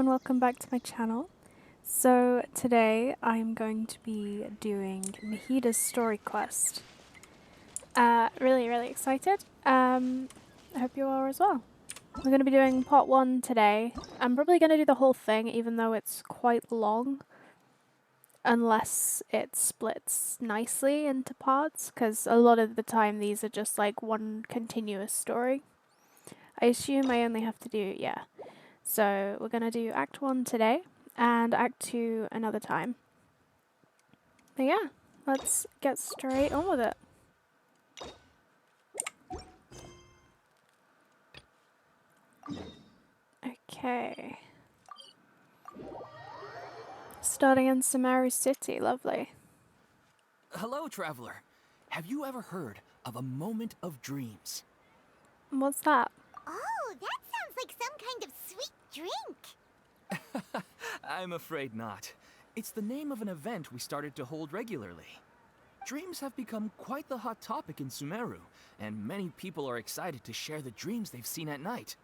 and welcome back to my channel. So today I'm going to be doing Nahida's story quest. Really excited. I hope you are as well. We're going to be doing part 1 today. I'm probably going to do the whole thing even though it's quite long. Unless it splits nicely into parts, because a lot of the time these are just like one continuous story. I assume I only have to do, yeah. So we're going to do Act 1 today, and Act 2 another time. But yeah, let's get straight on with it. Okay. Starting in Samaru City, lovely. Hello, traveler. Have you ever heard of a moment of dreams? What's that? Oh, that sounds like some kind of sweet drink. I'm afraid not. It's the name of an event we started to hold regularly. Dreams have become quite the hot topic in Sumeru, and many people are excited to share the dreams they've seen at night.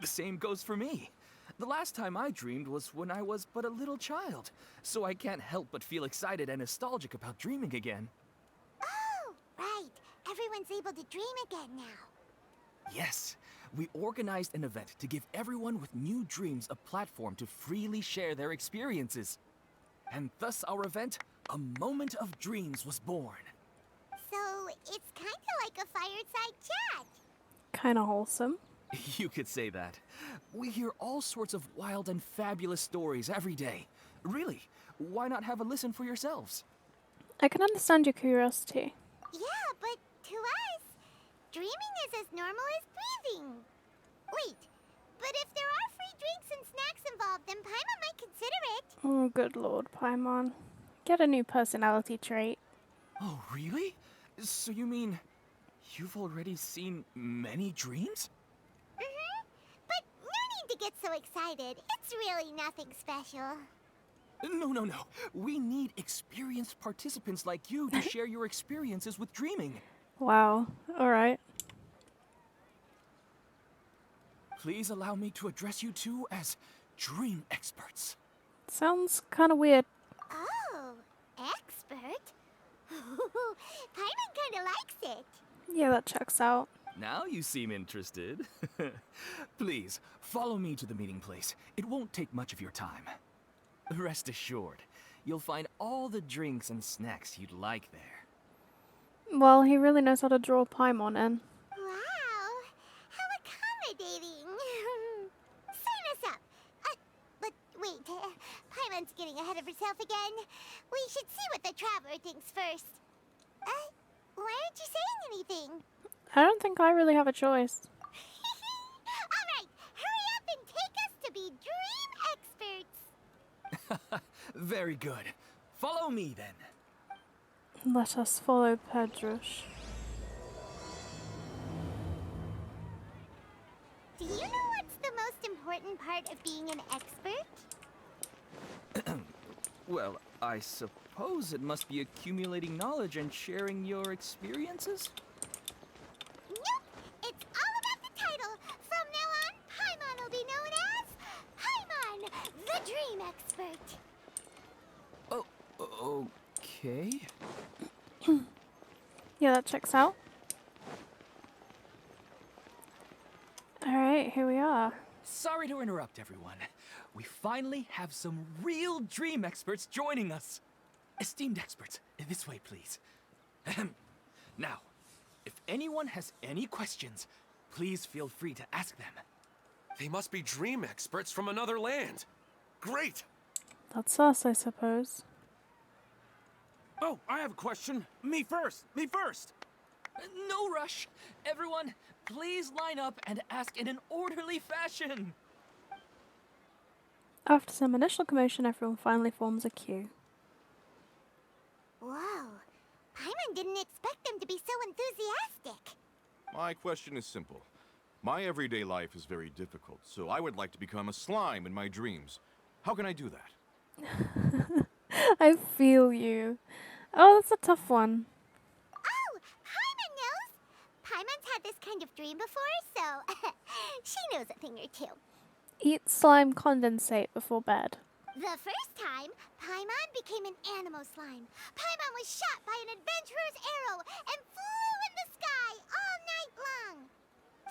The same goes for me. The last time I dreamed was when I was but a little child, so I can't help but feel excited and nostalgic about dreaming again. Oh, right. Everyone's able to dream again now. Yes, we organized an event to give everyone with new dreams a platform to freely share their experiences. And thus our event, A Moment of Dreams, was born. So, it's kind of like a fireside chat. Kinda wholesome. You could say that. We hear all sorts of wild and fabulous stories every day. Really, why not have a listen for yourselves? I can understand your curiosity. Yeah, but to us, dreaming is as normal as breathing. Wait, but if there are free drinks and snacks involved, then Paimon might consider it. Oh, good lord, Paimon. Get a new personality trait. Oh, really? So you mean you've already seen many dreams? But no need to get so excited. It's really nothing special. No. We need experienced participants like you to share your experiences with dreaming. Wow, alright. Please allow me to address you two as dream experts. Sounds kinda weird. Oh, expert? Paimon kind of likes it. Yeah, that checks out. Now you seem interested. Please, follow me to the meeting place. It won't take much of your time. Rest assured, you'll find all the drinks and snacks you'd like there. Well, he really knows how to draw Paimon in. Wow, how accommodating. Sign us up. But wait, Paimon's getting ahead of herself again. We should see what the traveler thinks first. Why aren't you saying anything? I don't think I really have a choice. All right, hurry up and take us to be dream experts. Very good. Follow me then. Let us follow Pedrush. Do you know what's the most important part of being an expert? Well, I suppose it must be accumulating knowledge and sharing your experiences? Nope, it's all about the title. From now on, Paimon will be known as Paimon, the Dream Expert. Oh, okay. Yeah, that checks out. Alright, here we are. Sorry to interrupt, everyone. We finally have some real dream experts joining us. Esteemed experts, this way, please. Ahem. Now, if anyone has any questions, please feel free to ask them. They must be dream experts from another land. Great! That's us, I suppose. Oh, I have a question. Me first! Me first! No rush. Everyone, please line up and ask in an orderly fashion. After some initial commotion, everyone finally forms a queue. Whoa, Paimon didn't expect them to be so enthusiastic. My question is simple. My everyday life is very difficult, so I would like to become a slime in my dreams. How can I do that? I feel you. Oh, that's a tough one. Oh, Paimon knows. Paimon's had this kind of dream before, so she knows a thing or two. Eat slime condensate before bed. The first time, Paimon became an animal slime. Paimon was shot by an adventurer's arrow and flew in the sky all night long.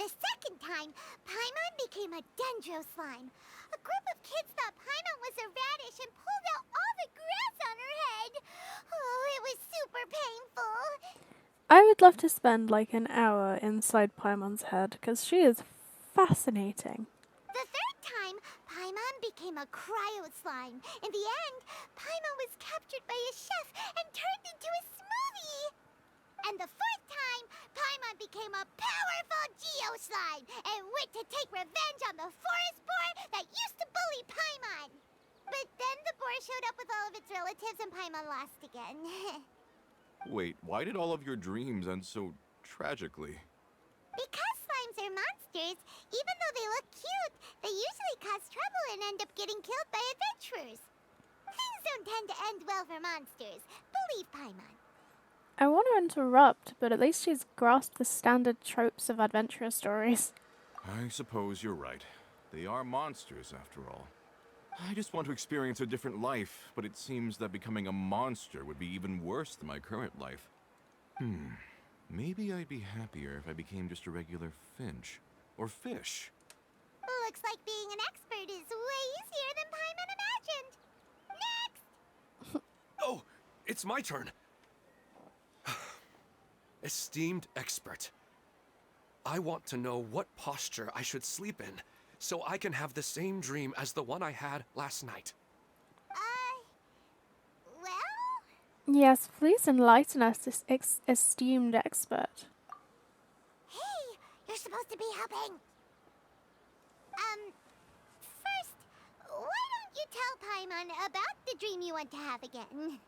The second time, Paimon became a dendro slime. A group of kids thought Paimon was a radish and pulled out all the grass on her head. Oh, it was super painful. I would love to spend like an hour inside Paimon's head because she is fascinating. The third time, Paimon became a cryo slime. In the end, Paimon was captured by a chef and turned into a smoothie. And the fourth time, Paimon became a powerful geo slime and went to take revenge on the forest boar that used to bully Paimon. But then the boar showed up with all of its relatives and Paimon lost again. Wait, why did all of your dreams end so tragically? Because slimes are monsters, even though they look cute, they usually cause trouble and end up getting killed by adventurers. Things don't tend to end well for monsters. Believe Paimon. I want to interrupt, but at least she's grasped the standard tropes of adventurer stories. I suppose you're right. They are monsters, after all. I just want to experience a different life, but it seems that becoming a monster would be even worse than my current life. Maybe I'd be happier if I became just a regular finch. Or fish. Looks like being an expert is way easier than Paimon imagined. Next! Oh, it's my turn. Esteemed expert, I want to know what posture I should sleep in so I can have the same dream as the one I had last night. Well? Yes, please enlighten us, this esteemed expert. Hey, you're supposed to be helping. First, why don't you tell Paimon about the dream you want to have again?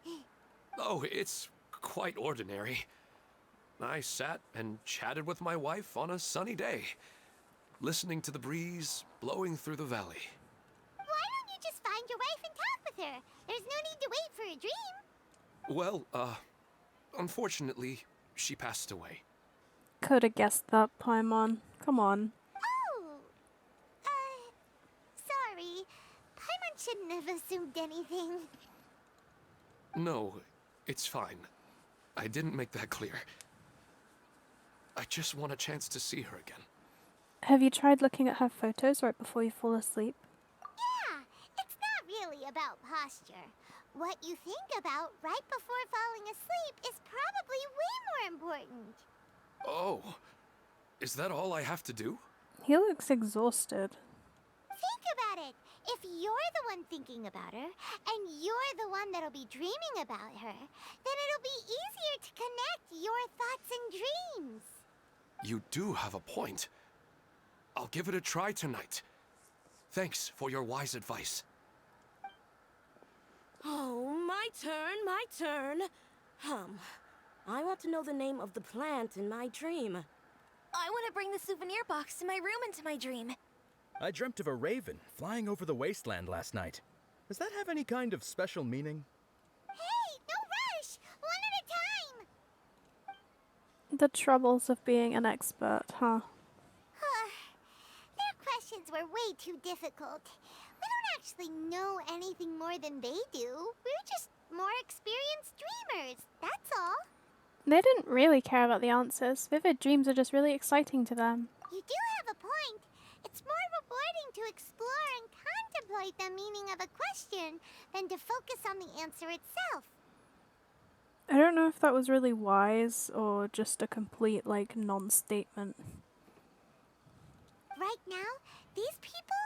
Oh, it's quite ordinary. I sat and chatted with my wife on a sunny day, listening to the breeze blowing through the valley. Why don't you just find your wife and talk with her? There's no need to wait for a dream. Well, unfortunately, she passed away. Could have guessed that, Paimon. Come on. Oh, sorry. Paimon shouldn't have assumed anything. No, it's fine. I didn't make that clear. I just want a chance to see her again. Have you tried looking at her photos right before you fall asleep? Yeah, it's not really about posture. What you think about right before falling asleep is probably way more important. Oh, is that all I have to do? He looks exhausted. Think about it. If you're the one thinking about her, and you're the one that'll be dreaming about her, then it'll be easier to connect your thoughts and dreams. You do have a point. I'll give it a try tonight. Thanks for your wise advice. Oh, my turn. I want to know the name of the plant in my dream. I want to bring the souvenir box to my room into my dream. I dreamt of a raven flying over the wasteland last night. Does that have any kind of special meaning? Hey, no rush! One at a time! The troubles of being an expert, huh? Their questions were way too difficult. We don't actually know anything more than they do. We're just more experienced dreamers, that's all. They didn't really care about the answers. Vivid dreams are just really exciting to them. You do have a point. It's more rewarding to explore and contemplate the meaning of a question than to focus on the answer itself. I don't know if that was really wise or just a complete, like, non-statement. Right now, these people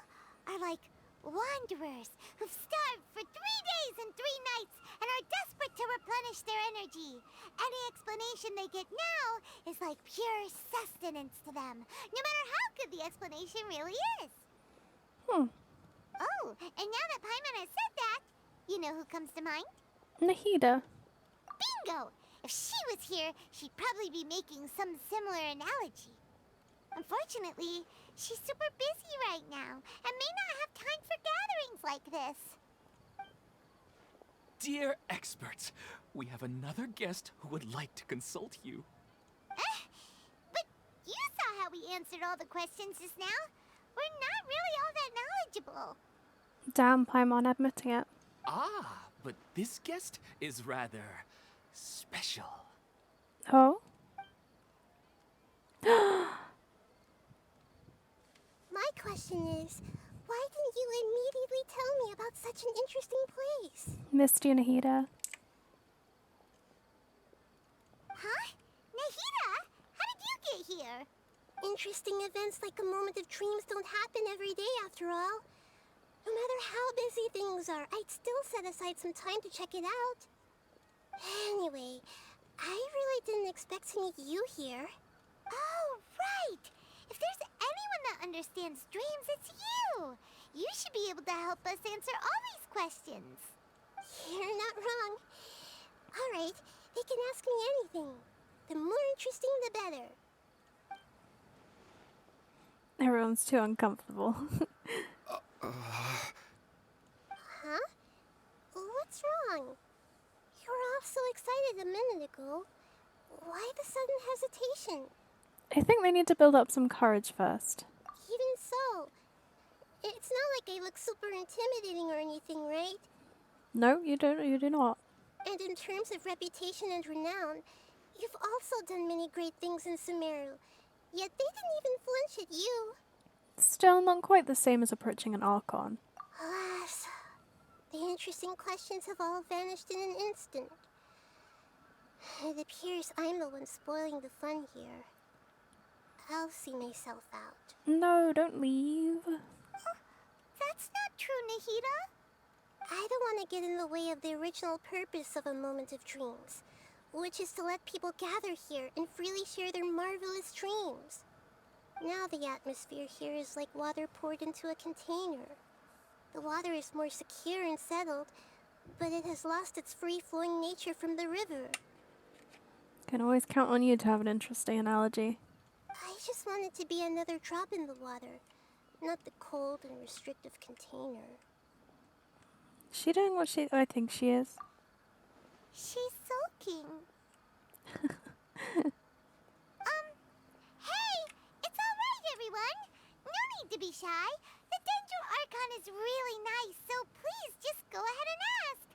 are like wanderers who've starved for 3 days and 3 nights and are desperate to replenish their energy. Any explanation they get now is like pure sustenance to them, no matter how good the explanation really is. Oh, and now that Paimon has said that, you know who comes to mind? Nahida. Bingo! If she was here, she'd probably be making some similar analogy. Unfortunately, she's super busy right now and may not have time for gatherings like this. Dear experts, we have another guest who would like to consult you. But you saw how we answered all the questions just now. We're not really all that Damn, Paimon admitting it. Ah, but this guest is rather special. Oh? My question is, why didn't you immediately tell me about such an interesting place? Missed you, Nahida. Huh? Nahida? How did you get here? Interesting events like a moment of dreams don't happen every day after all. No matter how busy things are, I'd still set aside some time to check it out. Anyway, I really didn't expect to meet you here. Oh, right! If there's anyone that understands dreams, it's you! You should be able to help us answer all these questions. You're not wrong. Alright, they can ask me anything. The more interesting, the better. Everyone's too uncomfortable. Huh? What's wrong? You were all so excited a minute ago. Why the sudden hesitation? I think they need to build up some courage first. Even so, it's not like I look super intimidating or anything, right? No, you don't. You do not. And in terms of reputation and renown, you've also done many great things in Sumeru. Yet they didn't even flinch at you. Still not quite the same as approaching an Archon. Alas, the interesting questions have all vanished in an instant. It appears I'm the one spoiling the fun here. I'll see myself out. No, don't leave. That's not true, Nahida. I don't want to get in the way of the original purpose of a moment of dreams, which is to let people gather here and freely share their marvelous dreams. Now the atmosphere here is like water poured into a container. The water is more secure and settled, but it has lost its free-flowing nature from the river. Can always count on you to have an interesting analogy. I just want it to be another drop in the water, not the cold and restrictive container. Is she doing what I think she is? She's sulking. Hey! It's alright, everyone! No need to be shy. The Dendro Archon is really nice, so please just go ahead and ask.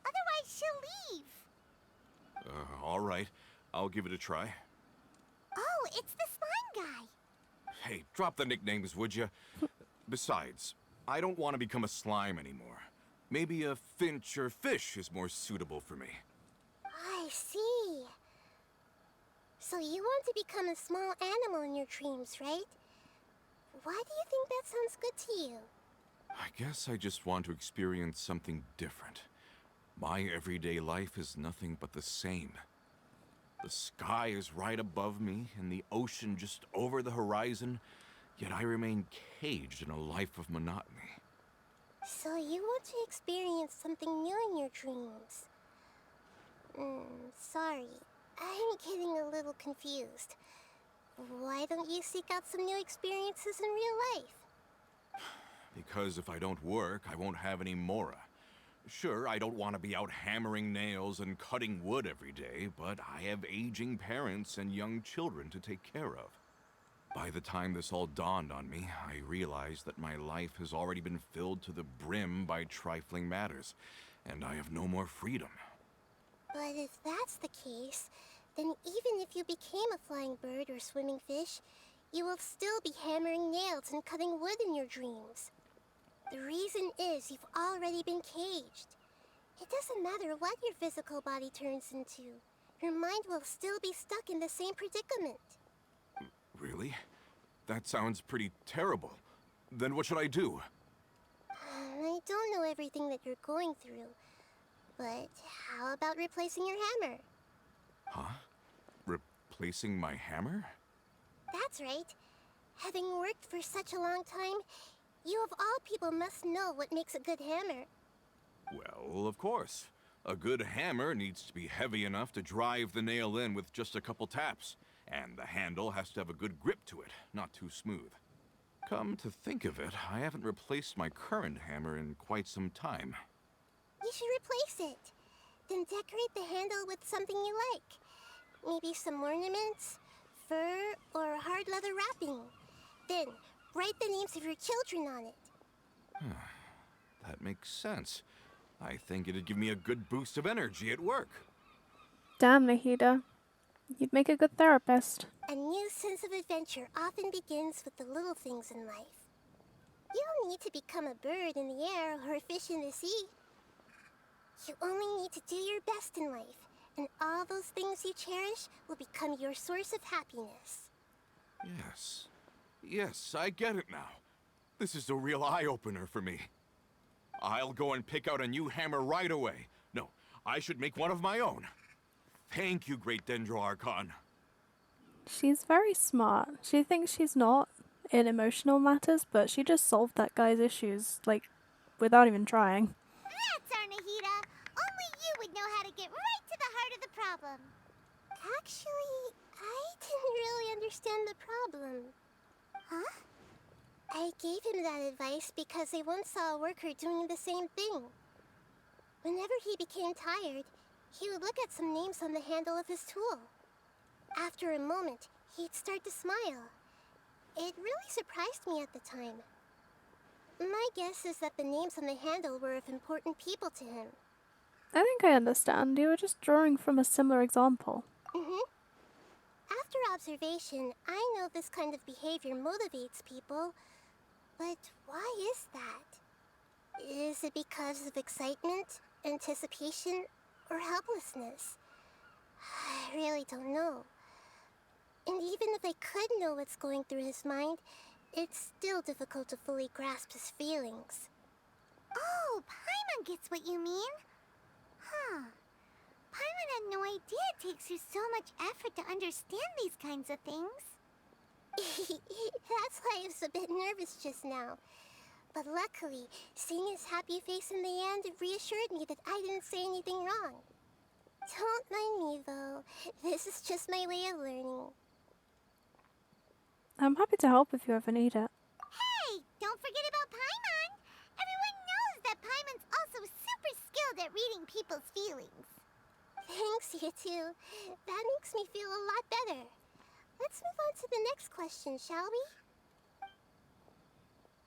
Otherwise, she'll leave. All right. I'll give it a try. Oh, it's the slime guy. Hey, drop the nicknames, would you? Besides, I don't want to become a slime anymore. Maybe a finch or fish is more suitable for me. I see. So you want to become a small animal in your dreams, right? Why do you think that sounds good to you? I guess I just want to experience something different. My everyday life is nothing but the same. The sky is right above me, and the ocean just over the horizon, yet I remain caged in a life of monotony. So you want to experience something new in your dreams? Sorry. I'm getting a little confused. Why don't you seek out some new experiences in real life? Because if I don't work, I won't have any Mora. Sure, I don't want to be out hammering nails and cutting wood every day, but I have aging parents and young children to take care of. By the time this all dawned on me, I realized that my life has already been filled to the brim by trifling matters, and I have no more freedom. But if that's the case, then even if you became a flying bird or swimming fish, you will still be hammering nails and cutting wood in your dreams. The reason is you've already been caged. It doesn't matter what your physical body turns into. Your mind will still be stuck in the same predicament. Really? That sounds pretty terrible. Then what should I do? I don't know everything that you're going through, but how about replacing your hammer? Huh? Replacing my hammer? That's right. Having worked for such a long time, you of all people must know what makes a good hammer. Well, of course. A good hammer needs to be heavy enough to drive the nail in with just a couple taps. And the handle has to have a good grip to it, not too smooth. Come to think of it, I haven't replaced my current hammer in quite some time. You should replace it. Then decorate the handle with something you like. Maybe some ornaments, fur, or hard leather wrapping. Then, write the names of your children on it. That makes sense. I think it'd give me a good boost of energy at work. Damn, Nahida. You'd make a good therapist. A new sense of adventure often begins with the little things in life. You don't need to become a bird in the air or a fish in the sea. You only need to do your best in life, and all those things you cherish will become your source of happiness. Yes. Yes, I get it now. This is a real eye-opener for me. I'll go and pick out a new hammer right away. No, I should make one of my own. Thank you, Great Dendro Archon. She's very smart. She thinks she's not in emotional matters, but she just solved that guy's issues, like, without even trying. That's our Nahida. Only you would know how to get right to the heart of the problem. Actually, I didn't really understand the problem. Huh? I gave him that advice because I once saw a worker doing the same thing. Whenever he became tired, he would look at some names on the handle of his tool. After a moment, he'd start to smile. It really surprised me at the time. My guess is that the names on the handle were of important people to him. I think I understand. You were just drawing from a similar example. After observation, I know this kind of behavior motivates people. But why is that? Is it because of excitement, anticipation, or helplessness? I really don't know. And even if I could know what's going through his mind, it's still difficult to fully grasp his feelings. Oh, Paimon gets what you mean. Huh. Paimon had no idea it takes you so much effort to understand these kinds of things. That's why I was a bit nervous just now. But luckily, seeing his happy face in the end reassured me that I didn't say anything wrong. Don't mind me, though. This is just my way of learning. I'm happy to help if you ever need it. Hey, don't forget about Paimon! Everyone knows that Paimon's also super skilled at reading people's feelings. Thanks, you two. That makes me feel a lot better. Let's move on to the next question, shall we?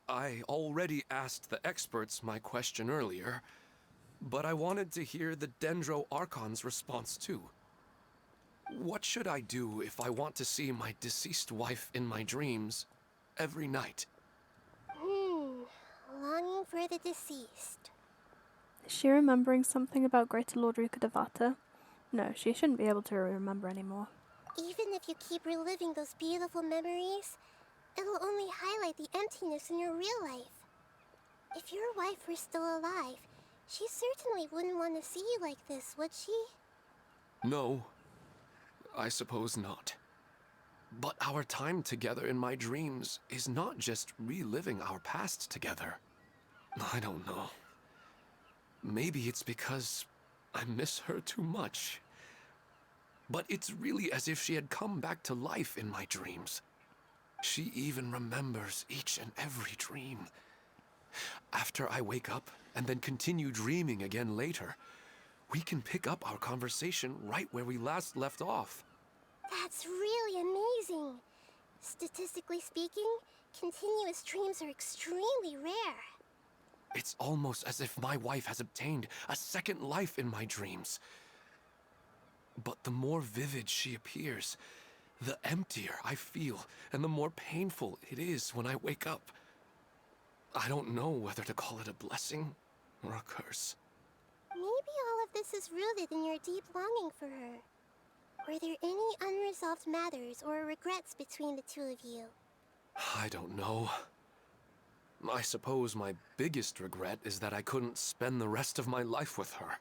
I already asked the experts my question earlier, but I wanted to hear the Dendro Archon's response too. What should I do if I want to see my deceased wife in my dreams every night? Longing for the deceased. Is she remembering something about Greater Lord Rukkhadevata? No, she shouldn't be able to remember anymore. Even if you keep reliving those beautiful memories, it'll only highlight the emptiness in your real life. If your wife were still alive, she certainly wouldn't want to see you like this, would she? No, I suppose not. But our time together in my dreams is not just reliving our past together. I don't know. Maybe it's because I miss her too much. But it's really as if she had come back to life in my dreams. She even remembers each and every dream. After I wake up and then continue dreaming again later, we can pick up our conversation right where we last left off. That's really amazing. Statistically speaking, continuous dreams are extremely rare. It's almost as if my wife has obtained a second life in my dreams. But the more vivid she appears, the emptier I feel, and the more painful it is when I wake up. I don't know whether to call it a blessing or a curse. Maybe all of this is rooted in your deep longing for her. Were there any unresolved matters or regrets between the two of you? I don't know. I suppose my biggest regret is that I couldn't spend the rest of my life with her.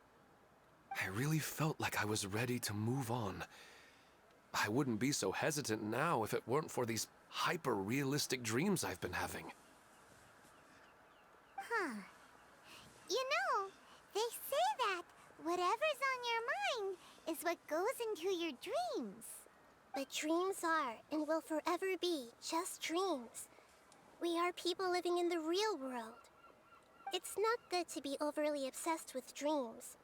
I really felt like I was ready to move on. I wouldn't be so hesitant now if it weren't for these hyper-realistic dreams I've been having. Huh. You know, they say that whatever's on your mind is what goes into your dreams. But dreams are and will forever be just dreams. We are people living in the real world. It's not good to be overly obsessed with dreams.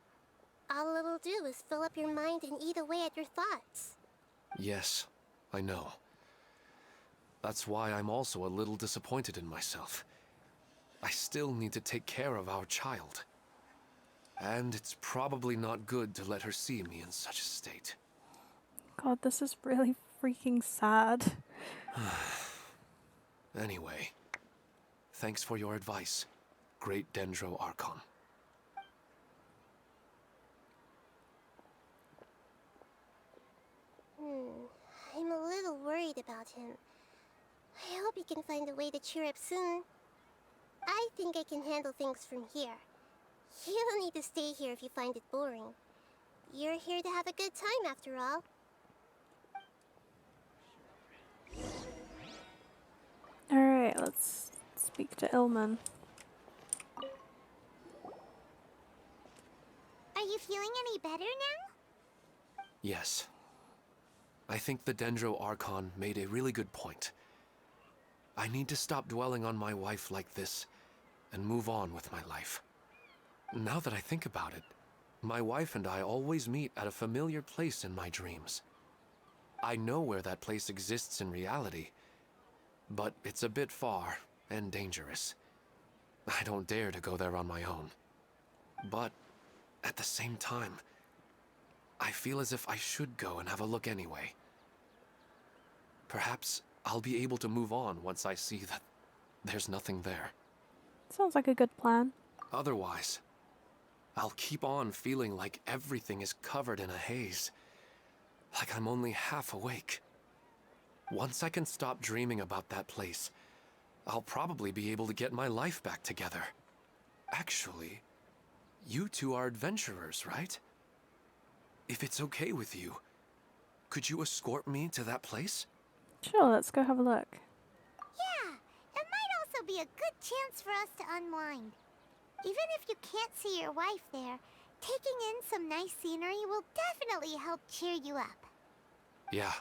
All it'll do is fill up your mind and eat away at your thoughts. Yes, I know. That's why I'm also a little disappointed in myself. I still need to take care of our child. And it's probably not good to let her see me in such a state. God, this is really freaking sad. Anyway, thanks for your advice, Great Dendro Archon. I'm a little worried about him. I hope he can find a way to cheer up soon. I think I can handle things from here. You don't need to stay here if you find it boring. You're here to have a good time after all. Alright, let's speak to Ilman. Are you feeling any better now? Yes. I think the Dendro Archon made a really good point. I need to stop dwelling on my wife like this and move on with my life. Now that I think about it, my wife and I always meet at a familiar place in my dreams. I know where that place exists in reality, but it's a bit far and dangerous. I don't dare to go there on my own. But at the same time, I feel as if I should go and have a look anyway. Perhaps I'll be able to move on once I see that there's nothing there. Sounds like a good plan. Otherwise, I'll keep on feeling like everything is covered in a haze. Like I'm only half awake. Once I can stop dreaming about that place, I'll probably be able to get my life back together. Actually, you two are adventurers, right? If it's okay with you, could you escort me to that place? Sure, let's go have a look. Yeah, it might also be a good chance for us to unwind. Even if you can't see your wife there, taking in some nice scenery will definitely help cheer you up. Yeah,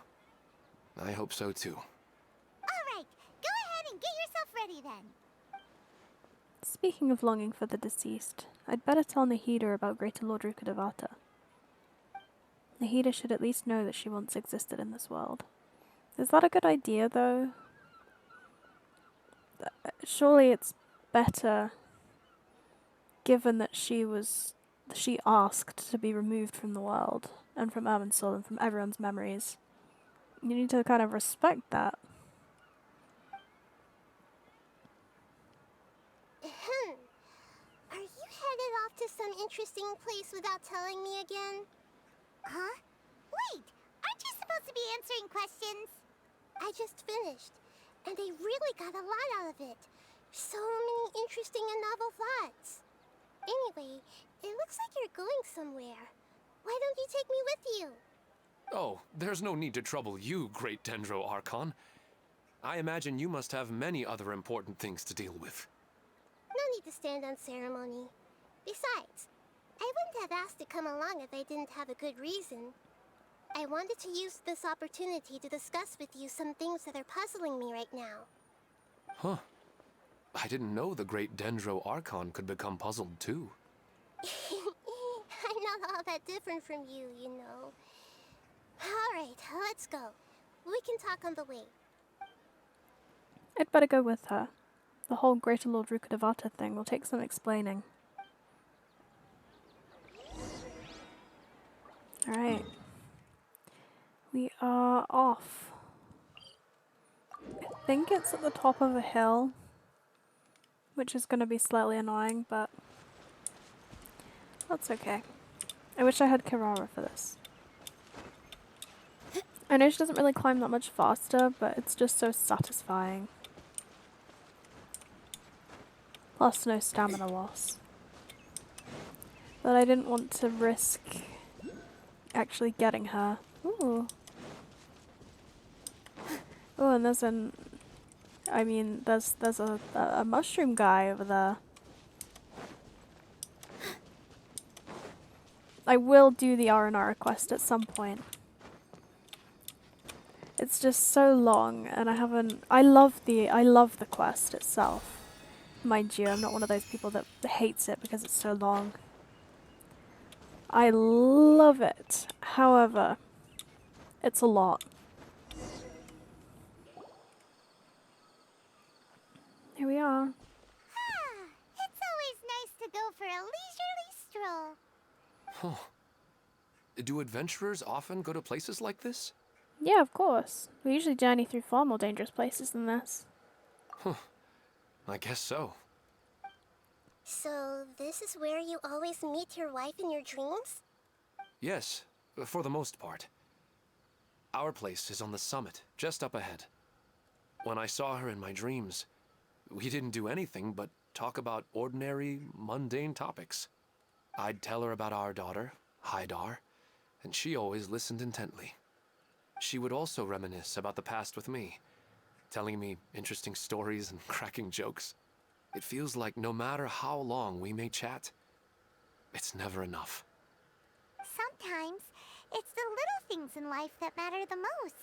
I hope so too. Alright, go ahead and get yourself ready then. Speaking of longing for the deceased, I'd better tell Nahida about Greater Lord Rukkhadevata. Nahida should at least know that she once existed in this world. Is that a good idea, though? Surely it's better, given that she asked to be removed from the world, and from Irminsul, and from everyone's memories. You need to kind of respect that. Are you headed off to some interesting place without telling me again? Huh? Wait, aren't you supposed to be answering questions? I just finished, and I really got a lot out of it. So many interesting and novel thoughts. Anyway, it looks like you're going somewhere. Why don't you take me with you? Oh, there's no need to trouble you, Great Dendro Archon. I imagine you must have many other important things to deal with. No need to stand on ceremony. Besides, I wouldn't have asked to come along if I didn't have a good reason. I wanted to use this opportunity to discuss with you some things that are puzzling me right now. Huh. I didn't know the Great Dendro Archon could become puzzled too. I'm not all that different from you, you know. Alright, let's go. We can talk on the way. I'd better go with her. The whole Greater Lord Rukkhadevata thing will take some explaining. Alright. We are off. I think it's at the top of a hill, which is going to be slightly annoying, but that's okay. I wish I had Kirara for this. I know she doesn't really climb that much faster, but it's just so satisfying. Plus no stamina loss. But I didn't want to risk actually getting her. Ooh. Oh, and there's there's a mushroom guy over there. I will do the R&R quest at some point. It's just so long, and I love the quest itself. Mind you, I'm not one of those people that hates it because it's so long. I love it. However, it's a lot. Here we are. Huh. Do adventurers often go to places like this? Yeah, of course. We usually journey through far more dangerous places than this. I guess so. So, this is where you always meet your wife in your dreams? Yes, for the most part. Our place is on the summit, just up ahead. When I saw her in my dreams, we didn't do anything but talk about ordinary, mundane topics. I'd tell her about our daughter, Haidar, and she always listened intently. She would also reminisce about the past with me, telling me interesting stories and cracking jokes. It feels like no matter how long we may chat, it's never enough. Sometimes, it's the little things in life that matter the most.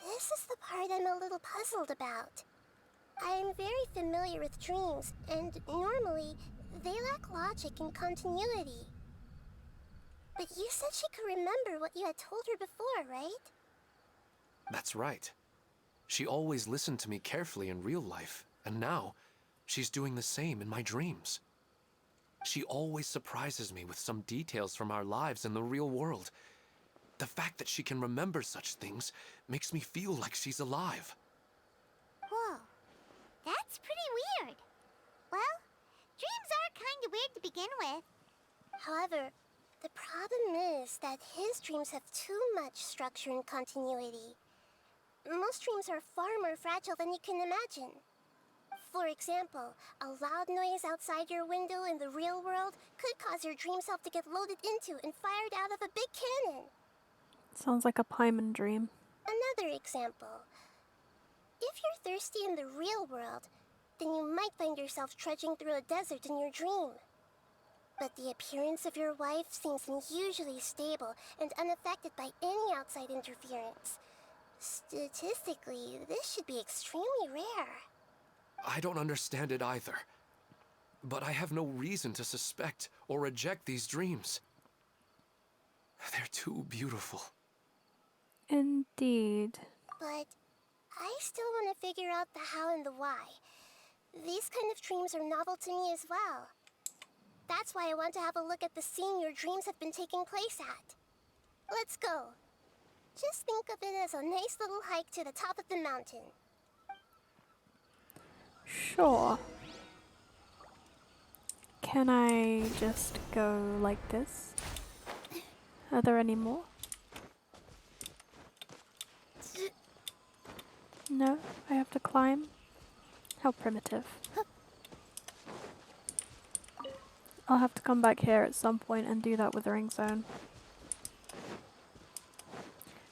This is the part I'm a little puzzled about. I am very familiar with dreams, and normally, they lack logic and continuity. But you said she could remember what you had told her before, right? That's right. She always listened to me carefully in real life, and now she's doing the same in my dreams. She always surprises me with some details from our lives in the real world. The fact that she can remember such things makes me feel like she's alive. Whoa, that's pretty weird. Well, dreams are kind of weird to begin with. However, the problem is that his dreams have too much structure and continuity. Most dreams are far more fragile than you can imagine. For example, a loud noise outside your window in the real world could cause your dream self to get loaded into and fired out of a big cannon. Sounds like a Paimon dream. Another example. If you're thirsty in the real world, then you might find yourself trudging through a desert in your dream. But the appearance of your wife seems unusually stable and unaffected by any outside interference. Statistically, this should be extremely rare. I don't understand it either. But I have no reason to suspect or reject these dreams. They're too beautiful. Indeed. But I still want to figure out the how and the why. These kind of dreams are novel to me as well. That's why I want to have a look at the scene your dreams have been taking place at. Let's go. Just think of it as a nice little hike to the top of the mountain. Sure. Can I just go like this? Are there any more? No, I have to climb. How primitive. I'll have to come back here at some point and do that with the ring zone.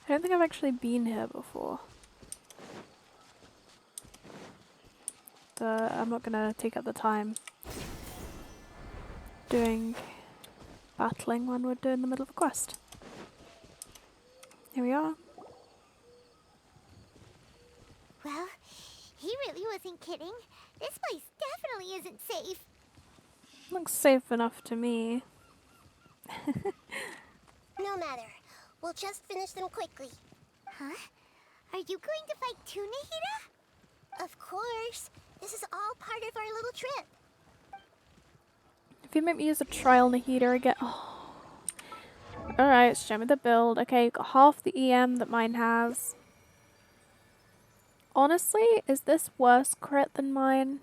I don't think I've actually been here before. But I'm not gonna take up the time doing battling when we're doing the middle of a quest. Here we are. Well, he really wasn't kidding. This place definitely isn't safe. Looks safe enough to me. No matter. We'll just finish them quickly. Huh? Are you going to fight too, Nahida? Of course. This is all part of our little trip. If you make me use a trial Nahida again. Oh. Alright, show me the build. Okay, got half the EM that mine has. Honestly, is this worse crit than mine?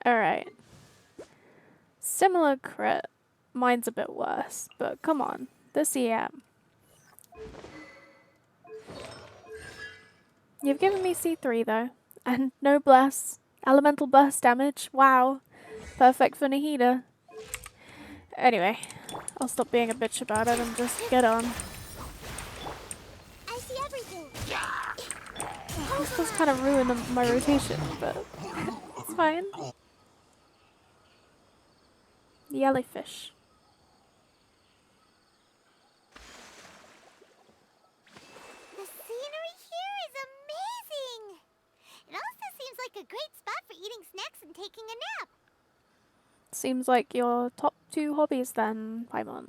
Alright. Similar crit. Mine's a bit worse, but come on. This EM. You've given me C3 though. And no bless. Elemental burst damage. Wow. Perfect for Nahida. Anyway, I'll stop being a bitch about it and just get on. I see everything. This does kind of ruin my rotation, but it's fine. Jellyfish. The scenery here is amazing. It also seems like a great spot for eating snacks and taking a nap. Seems like your top 2 hobbies then, Paimon.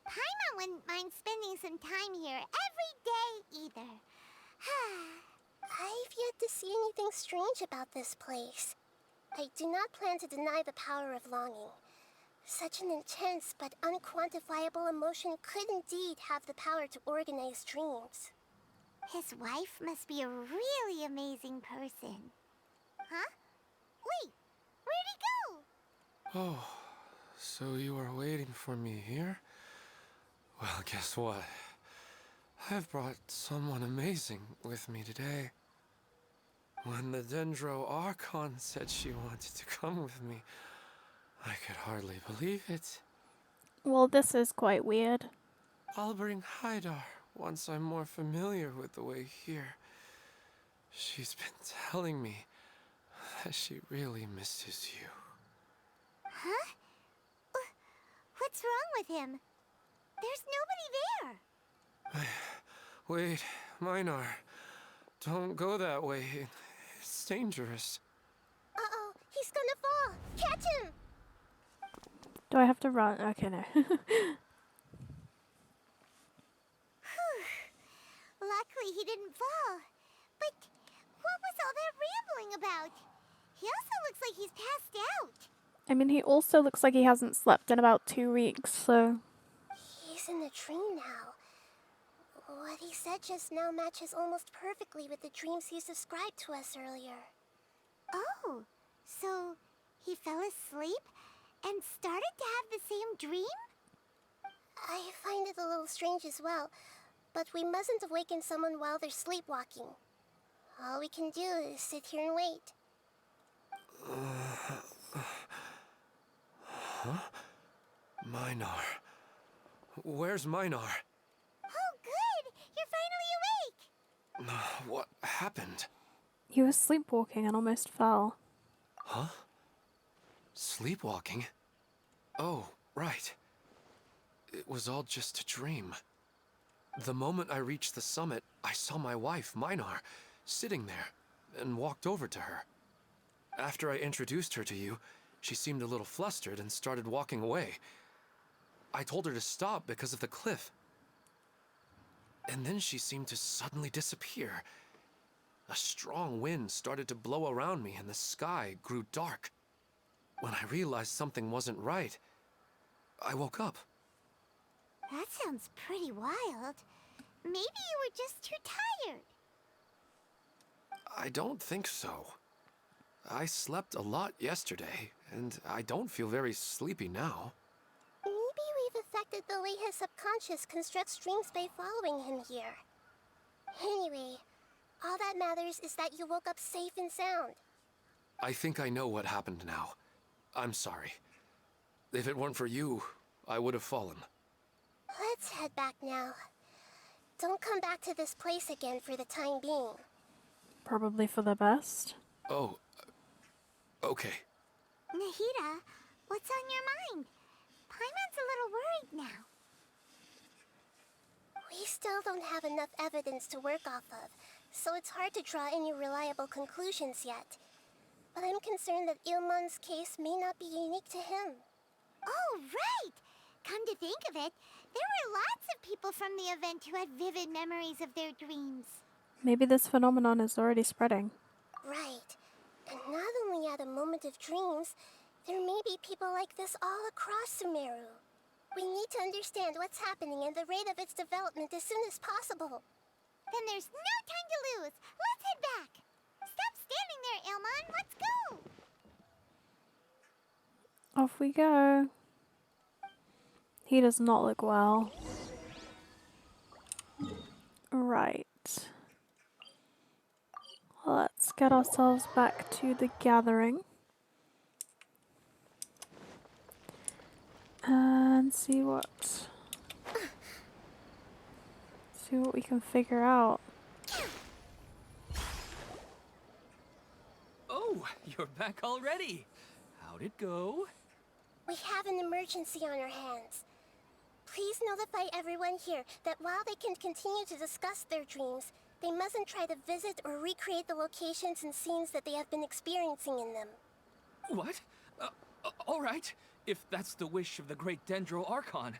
Paimon wouldn't mind spending some time here every day either. I've yet to see anything strange about this place. I do not plan to deny the power of longing. Such an intense but unquantifiable emotion could indeed have the power to organize dreams. His wife must be a really amazing person. Huh? Wait, where'd he go? Oh, so you were waiting for me here? Well, guess what? I've brought someone amazing with me today. When the Dendro Archon said she wanted to come with me, I could hardly believe it. Well, this is quite weird. I'll bring Haidar once I'm more familiar with the way here. She's been telling me that she really misses you. Huh? What's wrong with him? There's nobody there. Wait, Minar. Don't go that way. It's dangerous. Uh-oh, he's gonna fall! Catch him! Do I have to run? Okay, no. Luckily he didn't fall. But what was all that rambling about? He also looks like he's passed out. I mean, he also looks like he hasn't slept in about 2 weeks, so... He's in the dream now. What he said just now matches almost perfectly with the dreams he's described to us earlier. Oh, so he fell asleep and started to have the same dream? I find it a little strange as well, but we mustn't awaken someone while they're sleepwalking. All we can do is sit here and wait. Huh? Minar. Where's Minar? Oh, good! You're finally awake! What happened? He was sleepwalking and almost fell. Huh? Sleepwalking? Oh, right. It was all just a dream. The moment I reached the summit, I saw my wife, Minar, sitting there, and walked over to her. After I introduced her to you, she seemed a little flustered and started walking away. I told her to stop because of the cliff. And then she seemed to suddenly disappear. A strong wind started to blow around me and the sky grew dark. When I realized something wasn't right, I woke up. That sounds pretty wild. Maybe you were just too tired. I don't think so. I slept a lot yesterday, and I don't feel very sleepy now. Maybe we've affected the way his subconscious constructs dreams by following him here. Anyway, all that matters is that you woke up safe and sound. I think I know what happened now. I'm sorry. If it weren't for you, I would have fallen. Let's head back now. Don't come back to this place again for the time being. Probably for the best. Oh, okay. Nahida, what's on your mind? Paimon's a little worried now. We still don't have enough evidence to work off of, so it's hard to draw any reliable conclusions yet. But I'm concerned that Ilmon's case may not be unique to him. Oh, right! Come to think of it, there were lots of people from the event who had vivid memories of their dreams. Maybe this phenomenon is already spreading. Right. And not only at a moment of dreams, there may be people like this all across Sumeru. We need to understand what's happening and the rate of its development as soon as possible. Then there's no time to lose. Let's head back. Stop standing there, Ilmon. Let's go. Off we go. He does not look well. Right. Let's get ourselves back to the gathering. And see what we can figure out. Oh, you're back already. How'd it go? We have an emergency on our hands. Please notify everyone here that while they can continue to discuss their dreams, they mustn't try to visit or recreate the locations and scenes that they have been experiencing in them. What? All right, if that's the wish of the great Dendro Archon.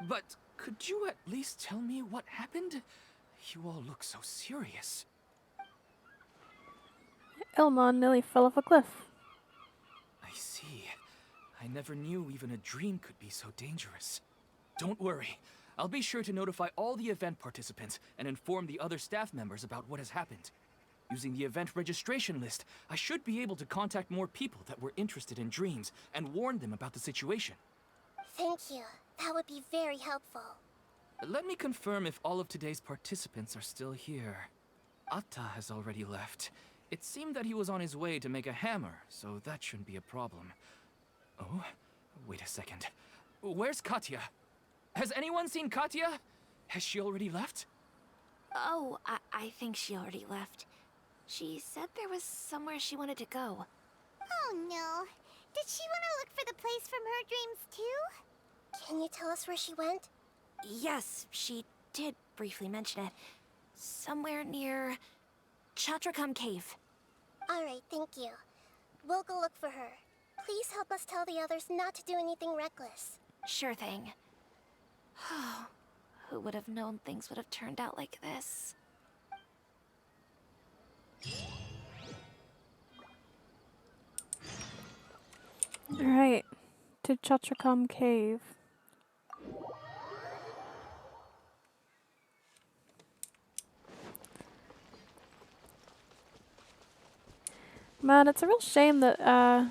But could you at least tell me what happened? You all look so serious. Ilmon nearly fell off a cliff. I never knew even a dream could be so dangerous. Don't worry. I'll be sure to notify all the event participants and inform the other staff members about what has happened. Using the event registration list, I should be able to contact more people that were interested in dreams and warn them about the situation. Thank you. That would be very helpful. Let me confirm if all of today's participants are still here. Atta has already left. It seemed that he was on his way to make a hammer, so that shouldn't be a problem. Oh, wait a second. Where's Katya? Has anyone seen Katya? Has she already left? Oh, I think she already left. She said there was somewhere she wanted to go. Oh no. Did she want to look for the place from her dreams too? Can you tell us where she went? Yes, she did briefly mention it. Somewhere near Chatrakam Cave. Alright, thank you. We'll go look for her. Please help us tell the others not to do anything reckless. Sure thing. Who would have known things would have turned out like this? Alright, to Chatrakam Cave. Man, it's a real shame that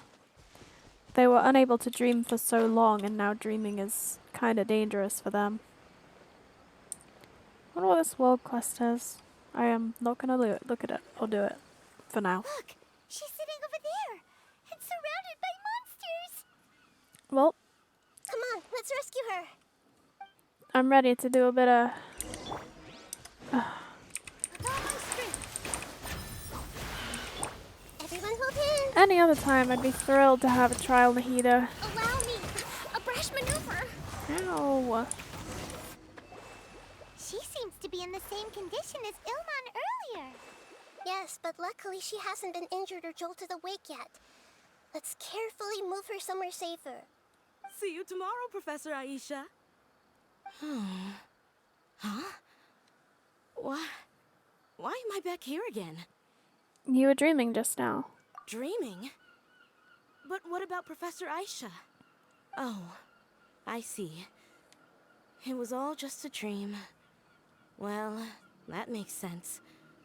they were unable to dream for so long, and now dreaming is kind of dangerous for them. I wonder what this world quest is. I am not gonna look at it or do it for now. Look, she's sitting over there and surrounded by monsters. Well, Come on, let's rescue her. I'm ready to do a bit of... With all my strength. Everyone hold in. Any other time, I'd be thrilled to have a trial nahida. Allow me. A brash maneuver. Ow. She seems to be in the same condition as Ilman earlier. Yes, but luckily she hasn't been injured or jolted awake yet. Let's carefully move her somewhere safer. See you tomorrow, Professor Aisha. Huh? Why am I back here again? You were dreaming just now. Dreaming? But what about Professor Aisha? Oh, I see. It was all just a dream. Well, that makes sense.